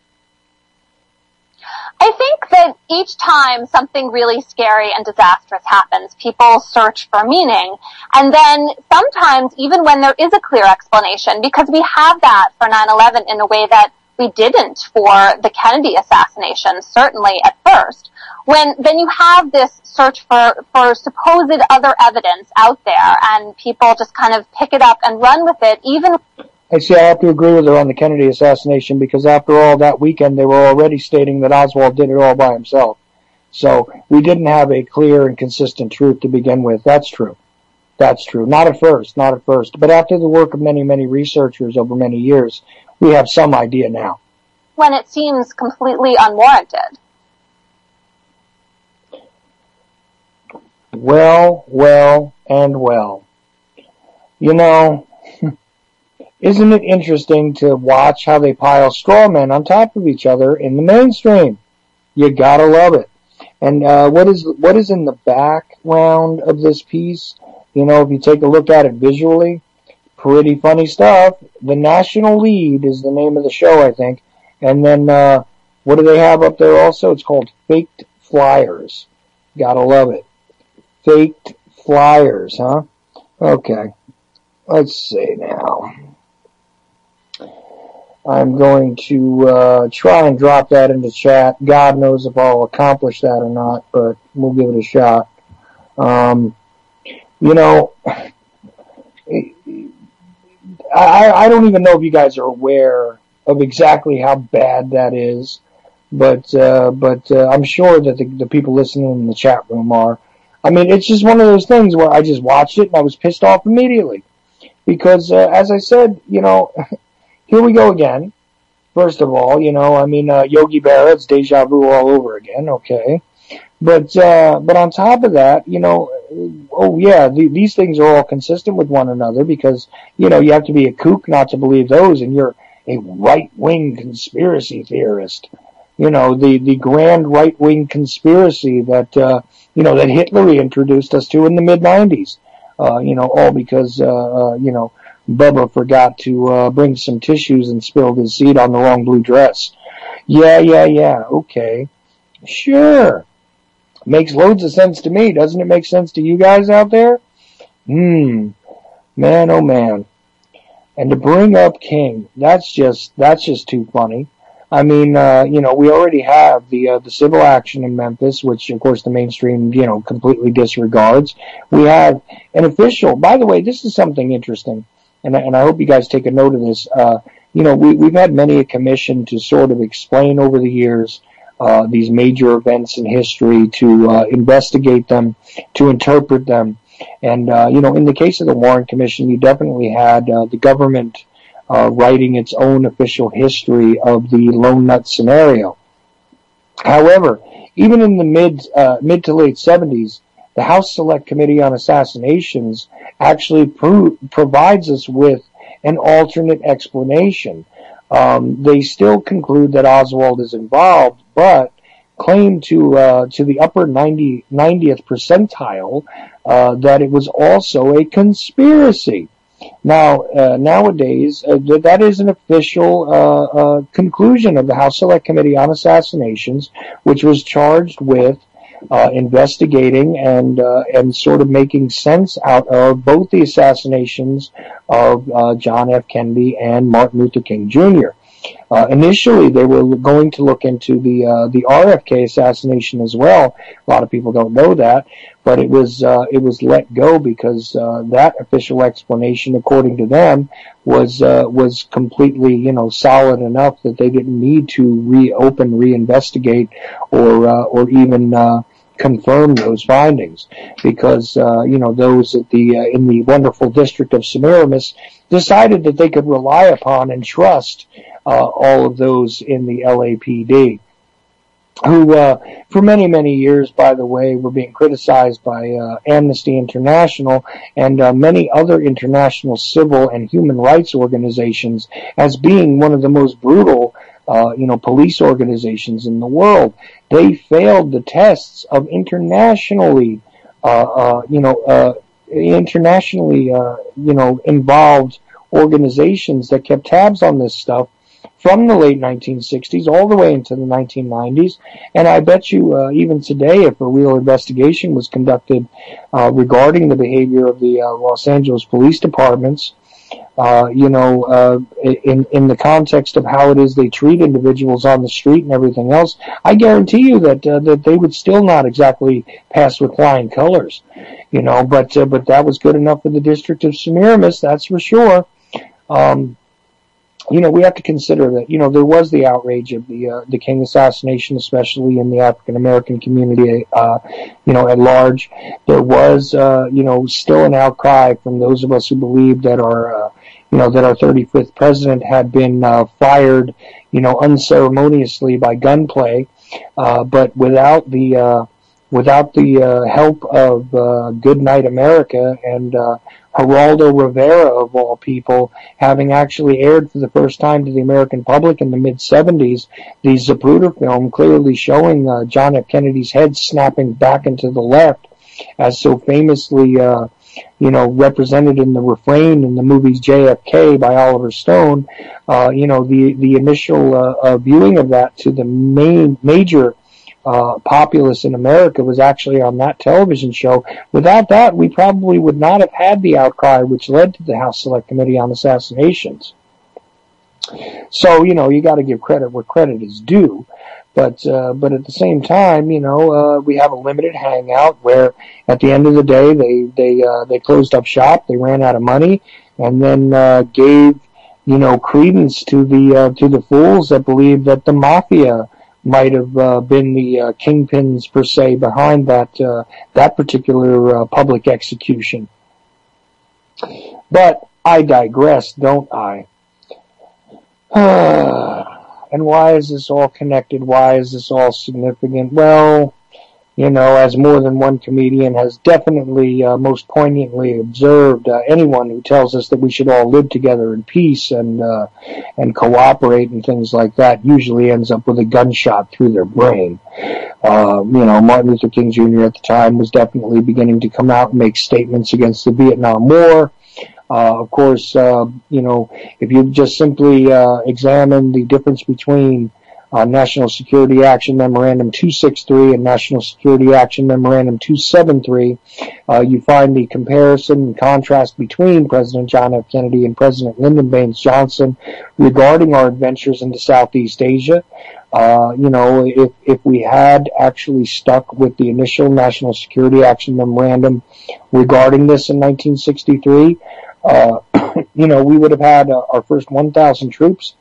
I think that each time something really scary and disastrous happens, people search for meaning. And then sometimes, even when there is a clear explanation, because we have that for 9/11 in a way that we didn't for the Kennedy assassination, certainly at first, then you have this search for supposed other evidence out there, and people just kind of pick it up and run with it, even... I see. I have to agree with her on the Kennedy assassination because after all, that weekend they were already stating that Oswald did it all by himself. So we didn't have a clear and consistent truth to begin with. That's true. That's true. Not at first. But after the work of many, many researchers over many years, we have some idea now. When it seems completely unwarranted. Well. You know, isn't it interesting to watch how they pile straw men on top of each other in the mainstream? You gotta love it. And what is in the background of this piece? You know, if you take a look at it visually, pretty funny stuff. The National Lead is the name of the show, I think. And then what do they have up there also? It's called Faked Flyers. Gotta love it. Faked Flyers, huh? Okay. Let's see now. I'm going to try and drop that into chat. God knows if I'll accomplish that or not, but we'll give it a shot. You know, I don't even know if you guys are aware of exactly how bad that is, but I'm sure that the people listening in the chat room are. I mean, it's just one of those things where I just watched it and I was pissed off immediately. Because, as I said, you know, here we go again. First of all, you know, I mean, Yogi Berra, it's deja vu all over again, okay. But on top of that, you know, oh yeah, these things are all consistent with one another because, you know, you have to be a kook not to believe those, and you're a right-wing conspiracy theorist. You know, the grand right-wing conspiracy that, you know, that Hitler introduced us to in the mid-90s. You know, all because, you know, Bubba forgot to bring some tissues and spilled his seed on the wrong blue dress. Yeah, okay. Sure. Makes loads of sense to me. Doesn't it make sense to you guys out there? Man, oh man. And to bring up King, that's just too funny. I mean, you know, we already have the civil action in Memphis, which of course the mainstream, you know, completely disregards. We have an official, by the way, this is something interesting, and I hope you guys take a note of this. You know, we've had many a commission to sort of explain over the years, these major events in history, to investigate them, to interpret them. And, you know, in the case of the Warren Commission, you definitely had the government writing its own official history of the lone nut scenario. However, even in the mid to late 70s, the House Select Committee on Assassinations actually provides us with an alternate explanation. They still conclude that Oswald is involved, but claim to the upper 90th percentile that it was also a conspiracy. Now, nowadays, that is an official conclusion of the House Select Committee on Assassinations, which was charged with investigating and sort of making sense out of both the assassinations of John F. Kennedy and Martin Luther King Jr. Initially, they were going to look into the RFK assassination as well. A lot of people don't know that, but it was let go because that official explanation, according to them, was completely, you know, solid enough that they didn't need to reinvestigate, or even confirm those findings, because you know, those at in the wonderful district of Semiramis decided that they could rely upon and trust all of those in the LAPD, who for many, many years, by the way, were being criticized by Amnesty International and many other international civil and human rights organizations as being one of the most brutal you know, police organizations in the world. They failed the tests of internationally involved organizations that kept tabs on this stuff from the late 1960s all the way into the 1990s. And I bet you even today, if a real investigation was conducted regarding the behavior of the Los Angeles police departments, you know, in the context of how it is they treat individuals on the street and everything else, I guarantee you that they would still not exactly pass with flying colors, you know. But that was good enough for the District of Semiramis, that's for sure. we have to consider that, there was the outrage of the King assassination, especially in the African American community, at large. There was, still an outcry from those of us who believe that our 35th president had been fired, unceremoniously by gunplay, but without the help of Good Night America and Geraldo Rivera, of all people, having actually aired for the first time to the American public in the mid-'70s, the Zapruder film clearly showing John F. Kennedy's head snapping back into the left, as so famously, represented in the refrain in the movies JFK by Oliver Stone. The initial viewing of that to the major populace in America was actually on that television show. Without that, we probably would not have had the outcry which led to the House Select Committee on Assassinations. So, you got to give credit where credit is due. But at the same time, we have a limited hangout where at the end of the day, they closed up shop, they ran out of money, and then, gave, credence to the fools that believe that the mafia might have been the kingpins per se behind that particular public execution. But I digress, don't I? And why is this all connected? Why is this all significant? Well, as more than one comedian has definitely most poignantly observed, anyone who tells us that we should all live together in peace and cooperate and things like that usually ends up with a gunshot through their brain. Martin Luther King Jr. at the time was definitely beginning to come out and make statements against the Vietnam War. Of course, if you just simply examine the difference between National Security Action Memorandum 263 and National Security Action Memorandum 273, you find the comparison and contrast between President John F. Kennedy and President Lyndon Baines Johnson regarding our adventures into Southeast Asia. If we had actually stuck with the initial National Security Action Memorandum regarding this in 1963, we would have had our first 1,000 troops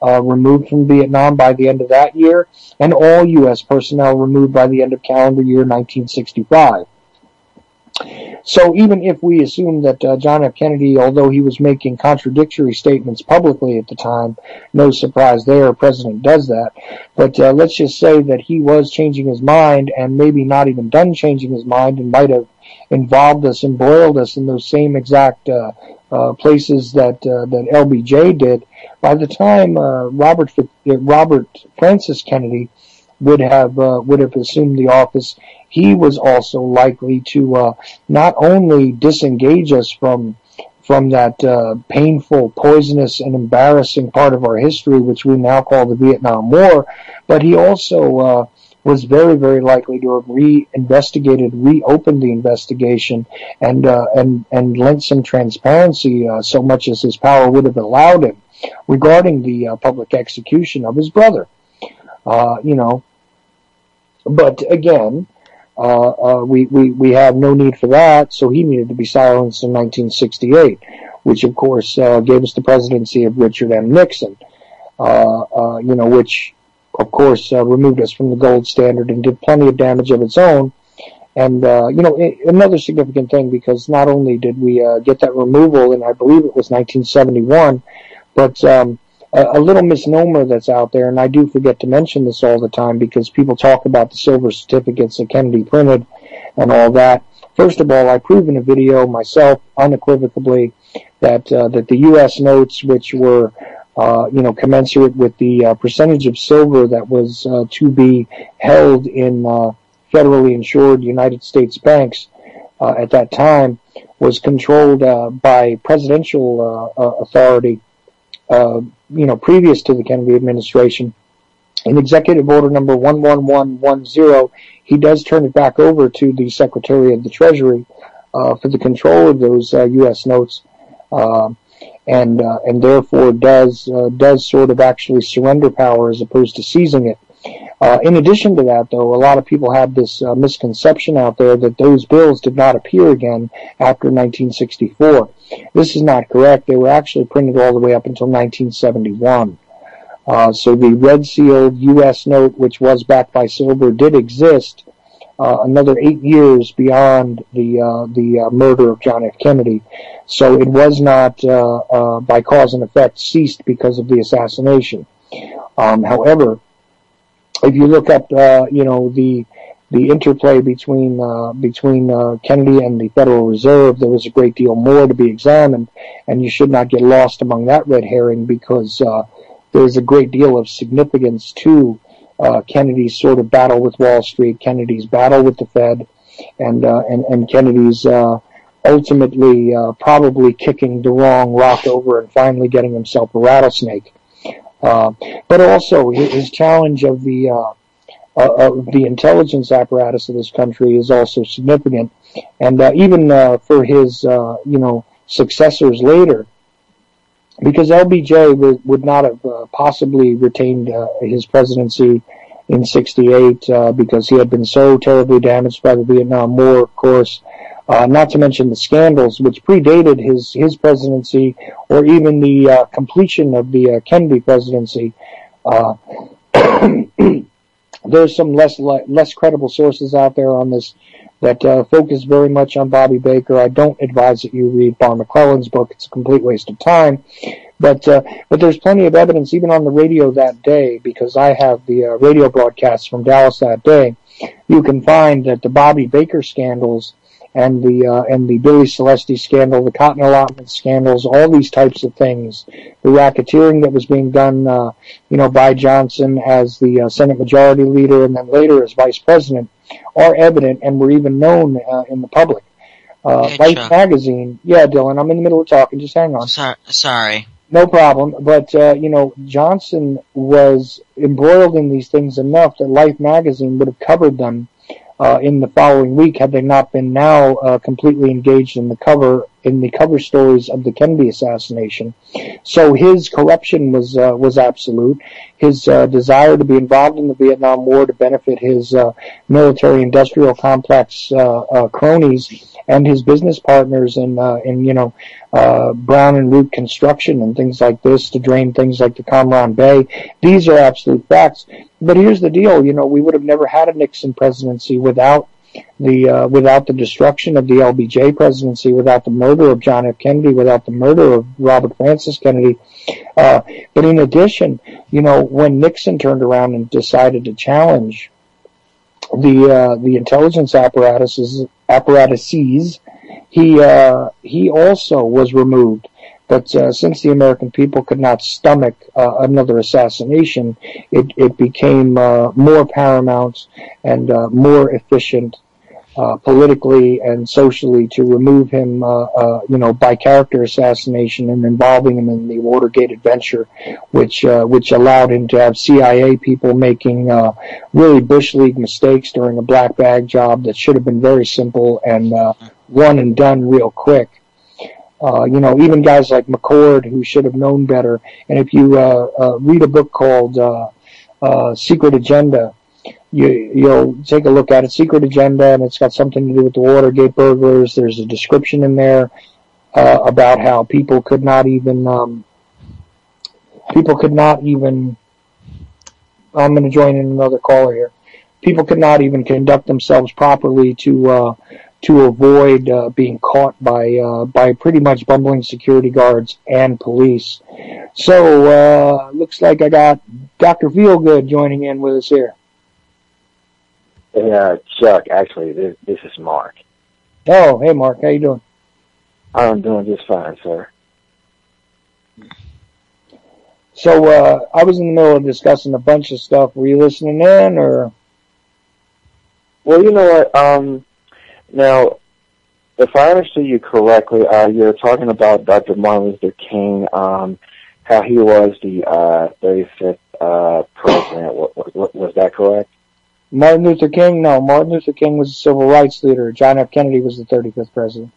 removed from Vietnam by the end of that year, and all U.S. personnel removed by the end of calendar year 1965. So even if we assume that John F. Kennedy, although he was making contradictory statements publicly at the time, no surprise there, President does that, but let's just say that he was changing his mind and maybe not even done changing his mind and might have involved us, embroiled us in those same exact places that LBJ did. By the time Robert Francis Kennedy would have assumed the office, he was also likely to not only disengage us from that painful, poisonous, and embarrassing part of our history, which we now call the Vietnam War, but he also was very, very likely to have reopened the investigation, and lent some transparency, so much as his power would have allowed him, regarding the public execution of his brother. But again, we have no need for that, so he needed to be silenced in 1968, which of course gave us the presidency of Richard M. Nixon, which of course removed us from the gold standard and did plenty of damage of its own. And another significant thing, because not only did we get that removal in, I believe it was 1971, but a little misnomer that's out there, and I do forget to mention this all the time because people talk about the silver certificates that Kennedy printed and all that. First of all, I prove in a video myself unequivocally that the U.S. notes, which were commensurate with the percentage of silver that was to be held in federally insured United States banks at that time, was controlled by presidential authority. Previous to the Kennedy administration. In Executive Order number 11110, he does turn it back over to the Secretary of the Treasury for the control of those U.S. notes, and therefore does sort of actually surrender power as opposed to seizing it. In addition to that, though, a lot of people have this misconception out there that those bills did not appear again after 1964. This is not correct. They were actually printed all the way up until 1971. So the red-sealed U.S. note, which was backed by silver, did exist another 8 years beyond the murder of John F. Kennedy. So it was not by cause and effect ceased because of the assassination. However, if you look up, the interplay between Kennedy and the Federal Reserve, there was a great deal more to be examined, and you should not get lost among that red herring because there's a great deal of significance to Kennedy's sort of battle with Wall Street, Kennedy's battle with the Fed, and Kennedy's ultimately probably kicking the wrong rock over and finally getting himself a rattlesnake. But also his challenge of the intelligence apparatus of this country is also significant, and even for his successors later, because LBJ would not have possibly retained his presidency in '68 because he had been so terribly damaged by the Vietnam War, of course. Not to mention the scandals which predated his presidency, or even the completion of the Kennedy presidency. There's some less credible sources out there on this that focus very much on Bobby Baker. I don't advise that you read Barr McClellan's book. It's a complete waste of time. But there's plenty of evidence, even on the radio that day, because I have the radio broadcasts from Dallas that day. You can find that the Bobby Baker scandals and the Billy Celeste scandal, the cotton allotment scandals, all these types of things, the racketeering that was being done, by Johnson as the Senate Majority Leader and then later as Vice President, are evident and were even known in the public. Life magazine, yeah, Dylan, I'm in the middle of talking. Just hang on. Sorry. No problem. But Johnson was embroiled in these things enough that Life magazine would have covered them in the following week had they not been now completely engaged in the cover stories of the Kennedy assassination. So his corruption was absolute. His desire to be involved in the Vietnam War to benefit his military-industrial complex cronies and his business partners in Brown and Root Construction and things like this to drain things like the Comron Bay. These are absolute facts. But here's the deal, we would have never had a Nixon presidency without the destruction of the LBJ presidency, without the murder of John F. Kennedy, without the murder of Robert Francis Kennedy. But in addition, when Nixon turned around and decided to challenge the intelligence apparatuses, he also was removed. But since the American people could not stomach another assassination, it became more paramount and more efficient politically and socially to remove him, by character assassination and involving him in the Watergate adventure, which allowed him to have CIA people making really Bush League mistakes during a black bag job that should have been very simple and one and done real quick. Even guys like McCord, who should have known better. And if you read a book called Secret Agenda, you'll take a look at it. Secret Agenda, and it's got something to do with the Watergate burglars. There's a description in there about how people could not even. I'm going to join in another caller here. People could not even conduct themselves properly to avoid being caught by pretty much bumbling security guards and police. So looks like I got Dr. Feelgood joining in with us here. Hey, Chuck, actually, this is Mark. Oh, hey, Mark, how you doing? I'm doing just fine, sir. So I was in the middle of discussing a bunch of stuff. Were you listening in, or? Well, you know what, now, if I understood you correctly, you're talking about Dr. Martin Luther King, how he was the 35th president. Was that correct? Martin Luther King? No, Martin Luther King was a civil rights leader. John F. Kennedy was the 35th president.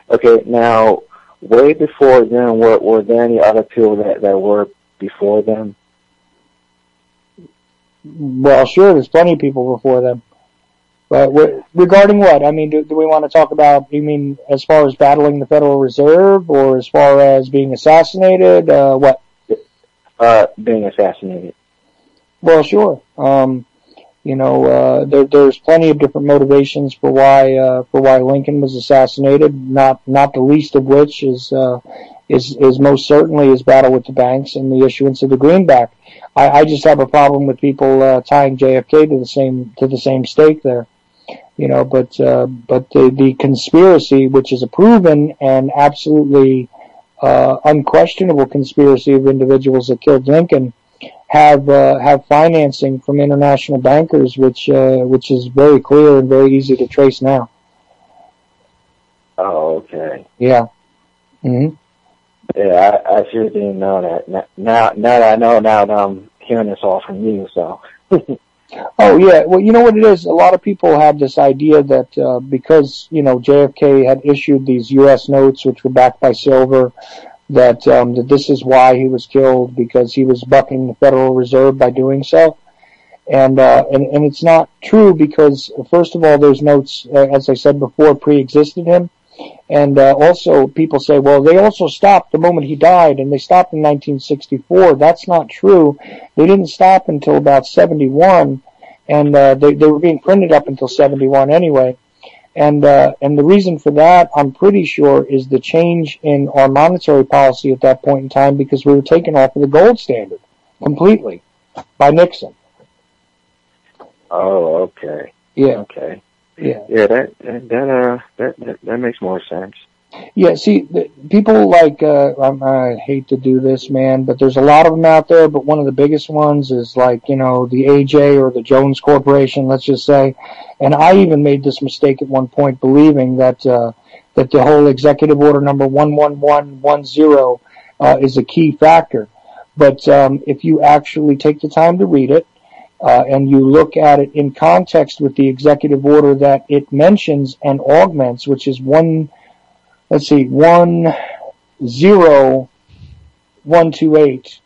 Okay, now, way before then, were there any other people that were before them? Well, sure, there's plenty of people before them. But regarding what? I mean, do we want to talk about, you mean as far as battling the Federal Reserve or as far as being assassinated? What? Being assassinated. Well, sure. There's plenty of different motivations for why Lincoln was assassinated. Not the least of which is most certainly his battle with the banks and the issuance of the greenback. I just have a problem with people tying JFK to the same stake there. But the conspiracy, which is a proven and absolutely unquestionable conspiracy of individuals that killed Lincoln, have financing from international bankers, which is very clear and very easy to trace now. Oh, okay. Yeah. Mm-hmm. Yeah, I sure didn't know that. Now that I know, now that I'm hearing this all from you, so. Oh, yeah. Well, you know what it is? A lot of people have this idea that because, JFK had issued these U.S. notes, which were backed by silver, that this is why he was killed, because he was bucking the Federal Reserve by doing so. And it's not true, because, first of all, those notes, as I said before, pre-existed him. And also, people say, well, they also stopped the moment he died, and they stopped in 1964. That's not true. They didn't stop until about 71, and they were being printed up until 71 anyway. And the reason for that, I'm pretty sure, is the change in our monetary policy at that point in time, because we were taken off of the gold standard completely by Nixon. Oh, okay. Yeah. Okay. Yeah. Yeah, that makes more sense. Yeah, see, people like, I hate to do this, man, but there's a lot of them out there, but one of the biggest ones is like, the AJ or the Jones Corporation, let's just say. And I even made this mistake at one point, believing that the whole Executive Order number 11110 is a key factor. But if you actually take the time to read it, and you look at it in context with the executive order that it mentions and augments, which is 10128,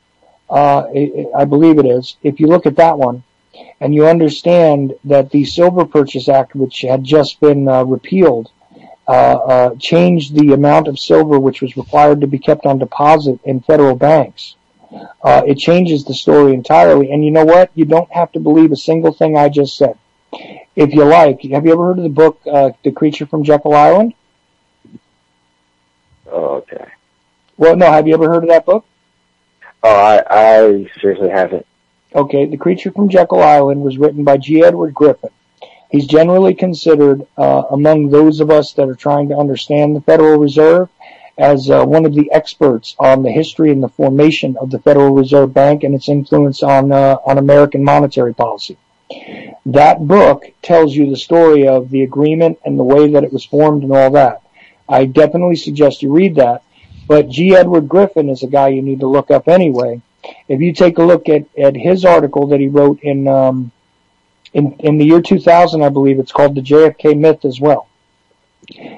I believe it is. If you look at that one, and you understand that the Silver Purchase Act, which had just been repealed, changed the amount of silver which was required to be kept on deposit in federal banks. It changes the story entirely. And you know what? You don't have to believe a single thing I just said. If you like, have you ever heard of the book, The Creature from Jekyll Island? Oh, okay. Well, no, have you ever heard of that book? Oh, I seriously haven't. Okay, The Creature from Jekyll Island was written by G. Edward Griffin. He's generally considered, among those of us that are trying to understand the Federal Reserve, as one of the experts on the history and the formation of the Federal Reserve Bank and its influence on American monetary policy. That book tells you the story of the agreement and the way that it was formed and all that. I definitely suggest you read that. But G. Edward Griffin is a guy you need to look up anyway. If you take a look at his article that he wrote in the year 2000, I believe it's called The JFK Myth as well.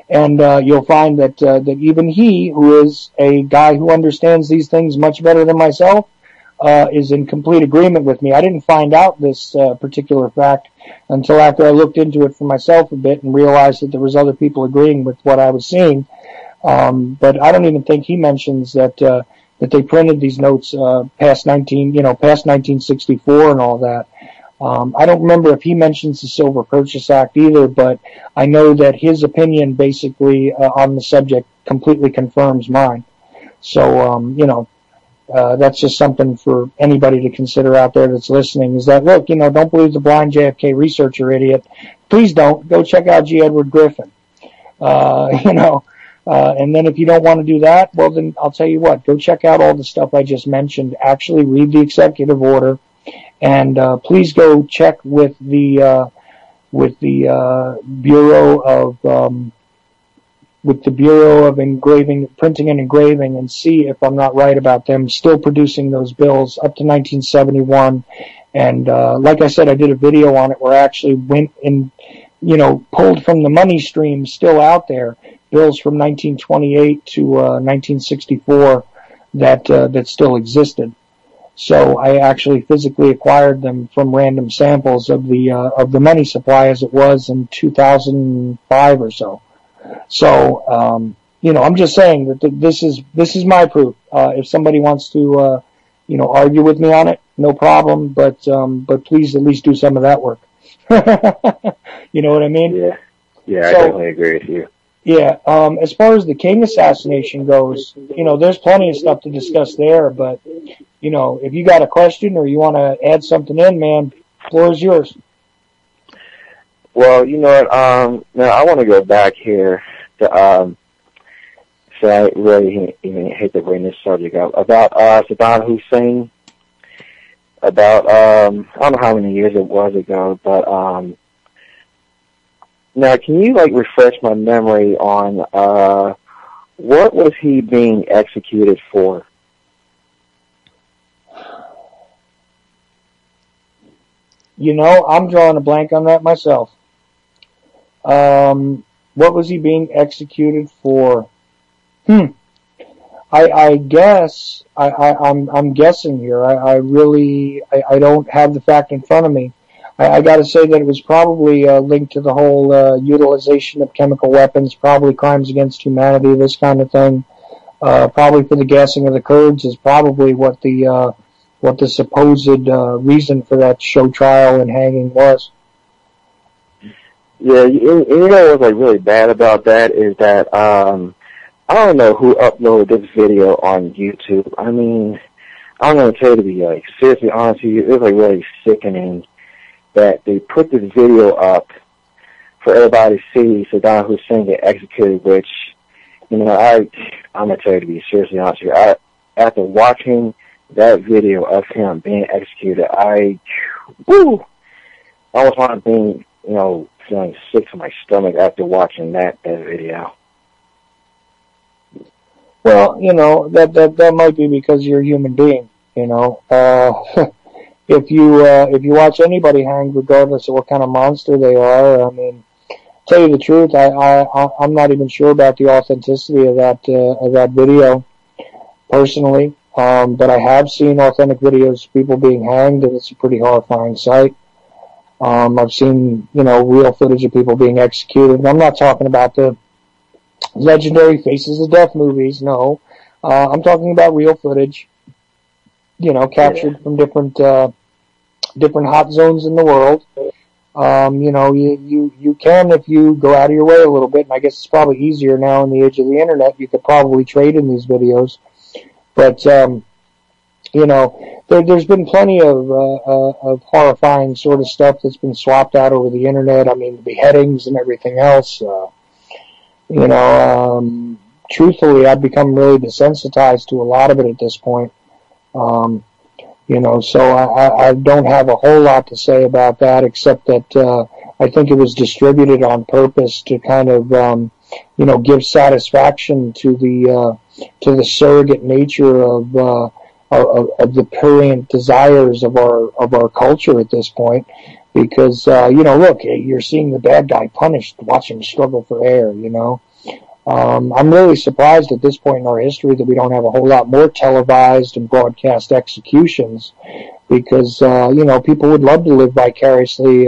And you'll find that even he, who is a guy who understands these things much better than myself, is in complete agreement with me. I didn't find out this particular fact until after I looked into it for myself a bit and realized that there was other people agreeing with what I was seeing. But I don't even think he mentions that they printed these notes past 1964 and all that. I don't remember if he mentions the Silver Purchase Act either, but I know that his opinion basically on the subject completely confirms mine. So, that's just something for anybody to consider out there that's listening, is that, look, don't believe the blind JFK researcher idiot. Please don't. Go check out G. Edward Griffin. And then if you don't want to do that, well, then I'll tell you what, go check out all the stuff I just mentioned. Actually read the executive order. And please go check with the Bureau of Printing and Engraving, and see if I'm not right about them still producing those bills up to 1971. And like I said, I did a video on it where I actually went and pulled from the money stream still out there bills from 1928 to 1964 that still existed. So I actually physically acquired them from random samples of the money supply as it was in 2005 or so. So, I'm just saying that this is my proof. If somebody wants to, argue with me on it, no problem. But please at least do some of that work. You know what I mean? Yeah. Yeah, So, I definitely agree with you. Yeah. As far as the King assassination goes, there's plenty of stuff to discuss there. But, if you got a question or you want to add something in, man, floor is yours. Well, you know what? Now I want to go back here to so I really even hate to bring this subject up about Saddam Hussein. About I don't know how many years it was ago, but now can you refresh my memory on what was he being executed for? I'm drawing a blank on that myself. What was he being executed for? I guess I'm guessing here. I don't have the fact in front of me. I got to say that it was probably linked to the whole utilization of chemical weapons, probably crimes against humanity, this kind of thing. Probably for the gassing of the Kurds is probably what the supposed reason for that show trial and hanging was. Yeah, you know what's really bad about that is that I don't know who uploaded this video on YouTube. I mean, I'm going to tell you to be seriously honest with you, it was really sickening that they put this video up for everybody to see Saddam Hussein get executed, which, I'm going to tell you to be seriously honest with you. After watching that video of him being executed, I almost want to be, feeling sick to my stomach after watching that video. Well, that might be because you're a human being, If you watch anybody hanged, regardless of what kind of monster they are, I mean, tell you the truth, I'm not even sure about the authenticity of that video, personally. But I have seen authentic videos of people being hanged, and it's a pretty horrifying sight. I've seen, real footage of people being executed, and I'm not talking about the legendary Faces of Death movies, no. I'm talking about real footage, captured from different hot zones in the world. You can, if you go out of your way a little bit, and I guess it's probably easier now in the age of the internet, you could probably trade in these videos. But, there's been plenty of horrifying sort of stuff that's been swapped out over the internet. I mean, the beheadings and everything else. Truthfully, I've become really desensitized to a lot of it at this point. So I don't have a whole lot to say about that, except that I think it was distributed on purpose to kind of, give satisfaction to the surrogate nature of the prurient desires of our culture at this point. Because, look, you're seeing the bad guy punished, watch him struggle for air, I'm really surprised at this point in our history that we don't have a whole lot more televised and broadcast executions, because, people would love to live vicariously,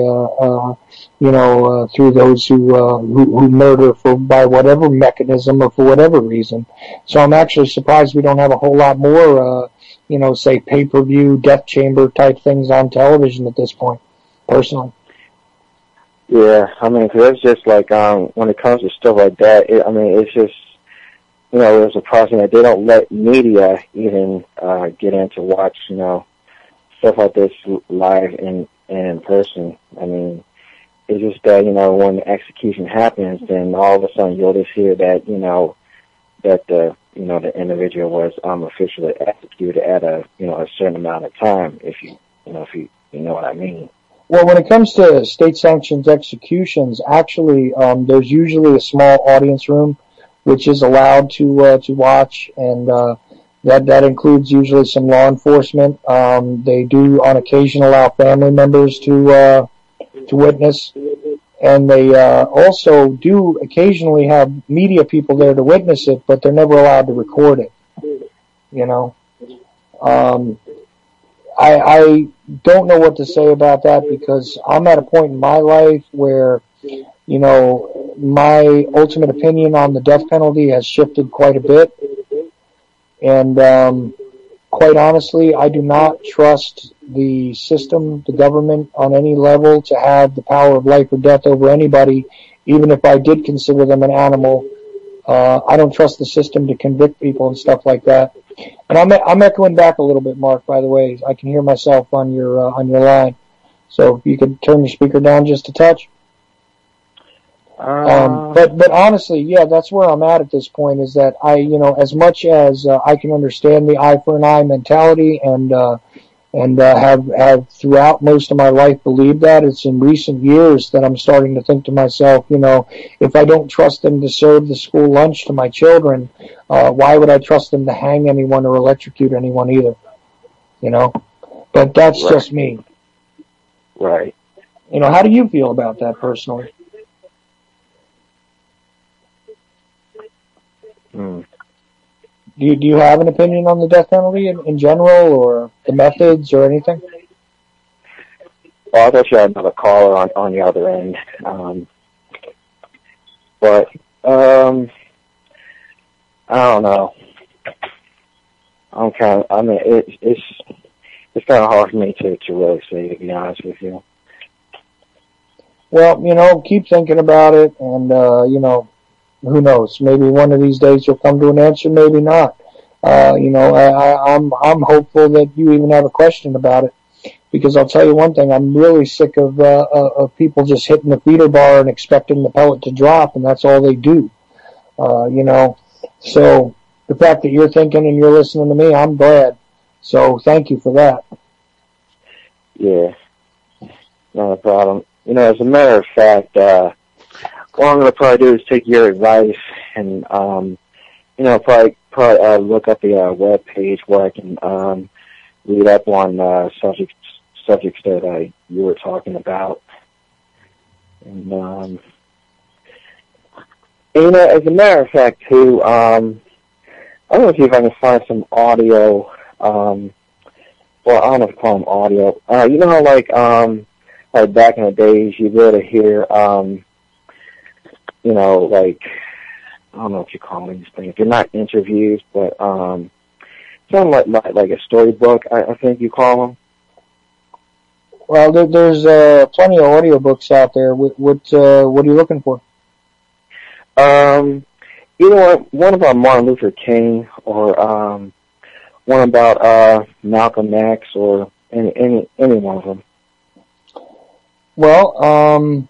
through those who murder by whatever mechanism or for whatever reason. So I'm actually surprised we don't have a whole lot more, say pay-per-view, death chamber type things on television at this point. Personally. Yeah, I mean, cause it's just when it comes to stuff like that, it's just, there's a process that they don't let media even get in to watch, stuff like this live and in person. I mean, it's just that, when the execution happens, then all of a sudden you'll just hear that, that the individual was officially executed at a certain amount of time, if you know what I mean. Well, when it comes to state-sanctioned executions, actually, there's usually a small audience room which is allowed to watch, and that includes usually some law enforcement. They do, on occasion, allow family members to witness, and they also do occasionally have media people there to witness it, but they're never allowed to record it. I don't know what to say about that because I'm at a point in my life where, you know, my ultimate opinion on the death penalty has shifted quite a bit. And quite honestly, I do not trust the system, the government, on any level to have the power of life or death over anybody, even if I did consider them an animal. I don't trust the system to convict people and stuff like that. And I'm echoing back a little bit, Mark, by the way. I can hear myself on your line. So if you could turn your speaker down just a touch. But honestly, yeah, that's where I'm at this point, is that as much as I can understand the eye for an eye mentality and have throughout most of my life believed that, it's in recent years that I'm starting to think to myself, if I don't trust them to serve the school lunch to my children, why would I trust them to hang anyone or electrocute anyone either? But that's Right. just me. Right. How do you feel about that personally? Hmm. Do you have an opinion on the death penalty in general, or the methods, or anything? Well, I thought you had another caller on the other end. But I don't know. It's kind of hard for me to really say, to be honest with you. Well, keep thinking about it, and who knows? Maybe one of these days you'll come to an answer, maybe not. I'm hopeful that you even have a question about it, because I'll tell you one thing: I'm really sick of people just hitting the feeder bar and expecting the pellet to drop, and that's all they do. So the fact that you're thinking and you're listening to me, I'm glad. So thank you for that. Yeah, not a problem. As a matter of fact, what I'm going to probably do is take your advice and, probably look up the web page where I can read up on subjects that you were talking about. And as a matter of fact, too, I'm going to see if I can find some audio. Well, I don't know if to call them audio. You know how, like back in the days, you go to hear, like, I don't know what you call these things. They're not interviews, but something like a storybook, I think you call them. Well, there's plenty of audiobooks out there. What are you looking for? One about Martin Luther King, or one about Malcolm X, or any one of them. Well,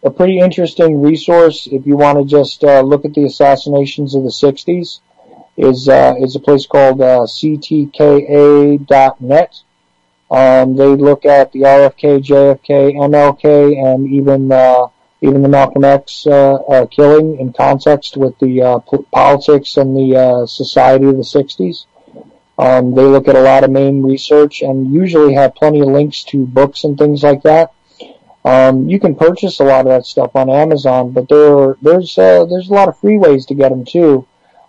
a pretty interesting resource if you want to just look at the assassinations of the 60s is a place called ctka.net. They look at the RFK, JFK, MLK, and even the Malcolm X killing in context with the politics and the society of the 60s. They look at a lot of main research and usually have plenty of links to books and things like that. You can purchase a lot of that stuff on Amazon, but there's a lot of free ways to get them too.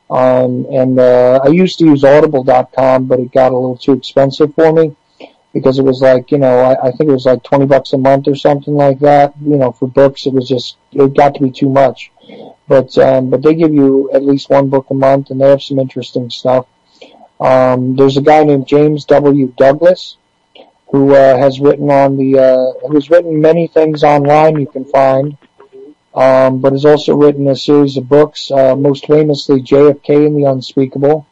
I used to use Audible.com, but it got a little too expensive for me because it was like, I think it was like $20 a month or something like that. For books, it got to be too much. But they give you at least one book a month, and they have some interesting stuff. There's a guy named James W. Douglas, who has written who's written many things online you can find, but has also written a series of books, most famously JFK and the Unspeakable,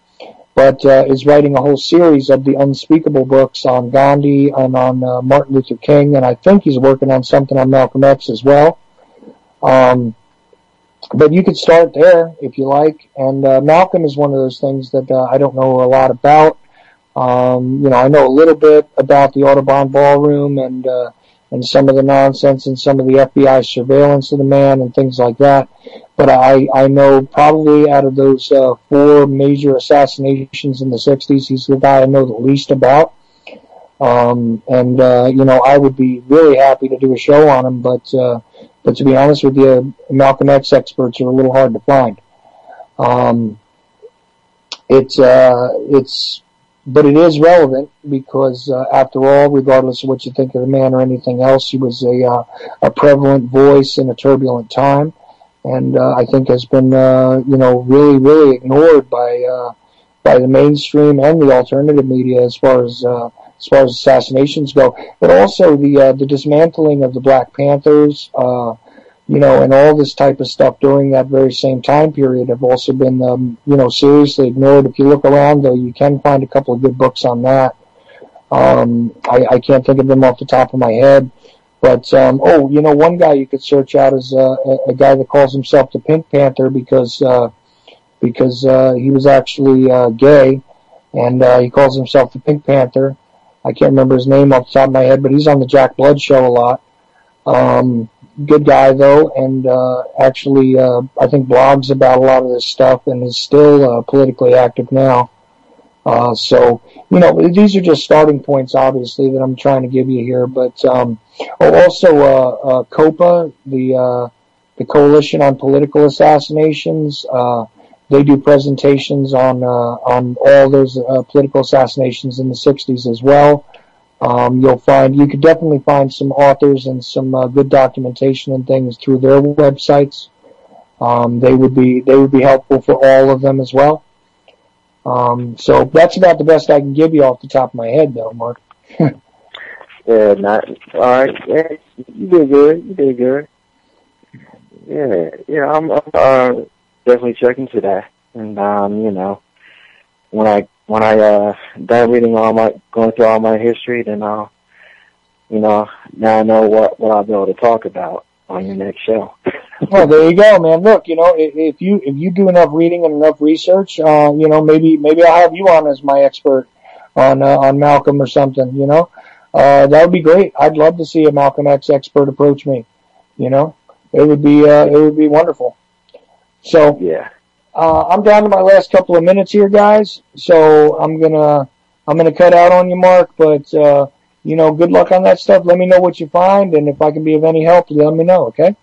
but is writing a whole series of the Unspeakable books on Gandhi and on Martin Luther King, and I think he's working on something on Malcolm X as well. But you could start there if you like, and Malcolm is one of those things that I don't know a lot about. I know a little bit about the Audubon Ballroom and some of the nonsense and some of the FBI surveillance of the man and things like that. But I know probably out of those 4 major assassinations in the 60s, he's the guy I know the least about. I would be really happy to do a show on him, but to be honest with you, Malcolm X experts are a little hard to find. It's But it is relevant because, after all, regardless of what you think of the man or anything else, he was a prevalent voice in a turbulent time, and I think has been, really, really ignored by the mainstream and the alternative media as far as assassinations go. But also the dismantling of the Black Panthers, and all this type of stuff during that very same time period have also been, seriously ignored. If you look around, though, you can find a couple of good books on that. I can't think of them off the top of my head. But, one guy you could search out is a guy that calls himself the Pink Panther because he was actually gay, and he calls himself the Pink Panther. I can't remember his name off the top of my head, but he's on the Jack Blood show a lot. Good guy, though, and actually, I think blogs about a lot of this stuff and is still politically active now. So, these are just starting points, obviously, that I'm trying to give you here. But also, COPA, the Coalition on Political Assassinations, they do presentations on all those political assassinations in the 60s as well. You could definitely find some authors and some good documentation and things through their websites. They would be helpful for all of them as well. So that's about the best I can give you off the top of my head, though, Mark. All right. Yeah, you did good. Yeah, I'm definitely checking into that, and when I done reading going through all my history, then I'll, now I know what I'll be able to talk about on your next show. Well, there you go, man. Look, if you do enough reading and enough research, maybe I'll have you on as my expert on Malcolm or something. That would be great. I'd love to see a Malcolm X expert approach me. It would be wonderful. So yeah. I'm down to my last couple of minutes here, guys. So I'm gonna cut out on you, Mark. But good luck on that stuff. Let me know what you find, and if I can be of any help, let me know. Okay?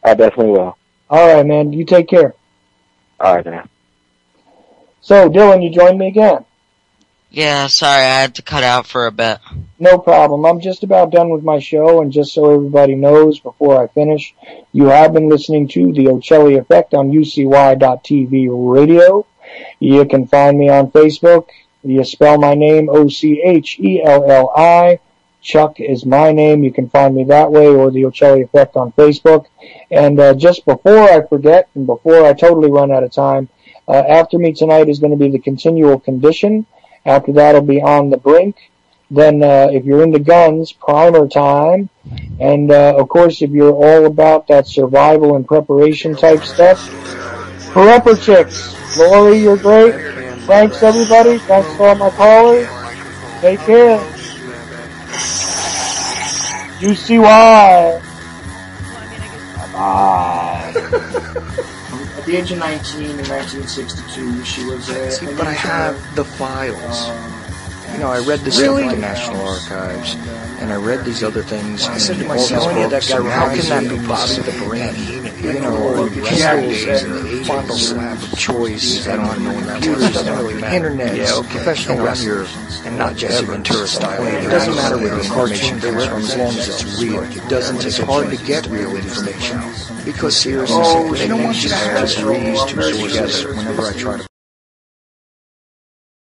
I definitely will. All right, man. You take care. All right, man. So, Dylan, you joined me again. Yeah, sorry, I had to cut out for a bit. No problem. I'm just about done with my show, and just so everybody knows before I finish, you have been listening to The Ochelli Effect on UCY.TV radio. You can find me on Facebook. You spell my name Ochelli. Chuck is my name. You can find me that way, or The Ochelli Effect on Facebook. And just before I forget, and before I totally run out of time, after me tonight is going to be The Continual Condition. After that, it'll be On the Brink. Then, if you're into guns, Primer Time. And, of course, if you're all about that survival and preparation type stuff, Prepper Chicks. Lori, you're great. Thanks, everybody. Thanks for all my callers. Take care. UCY. Bye. At the age of 19 in 1962, she was See, but I have the files. I read this stuff at the National Archives, and I read these other things. I said to myself, how can that be possible? The brain, final slab of choice. I don't know when that was. It doesn't really matter. Internet, professional wrestler, and not Jesse Ventura style. It doesn't matter where the information comes from, as long as it's real. It's hard to get real information because seriously, they don't want you to have just read these two sources whenever I try to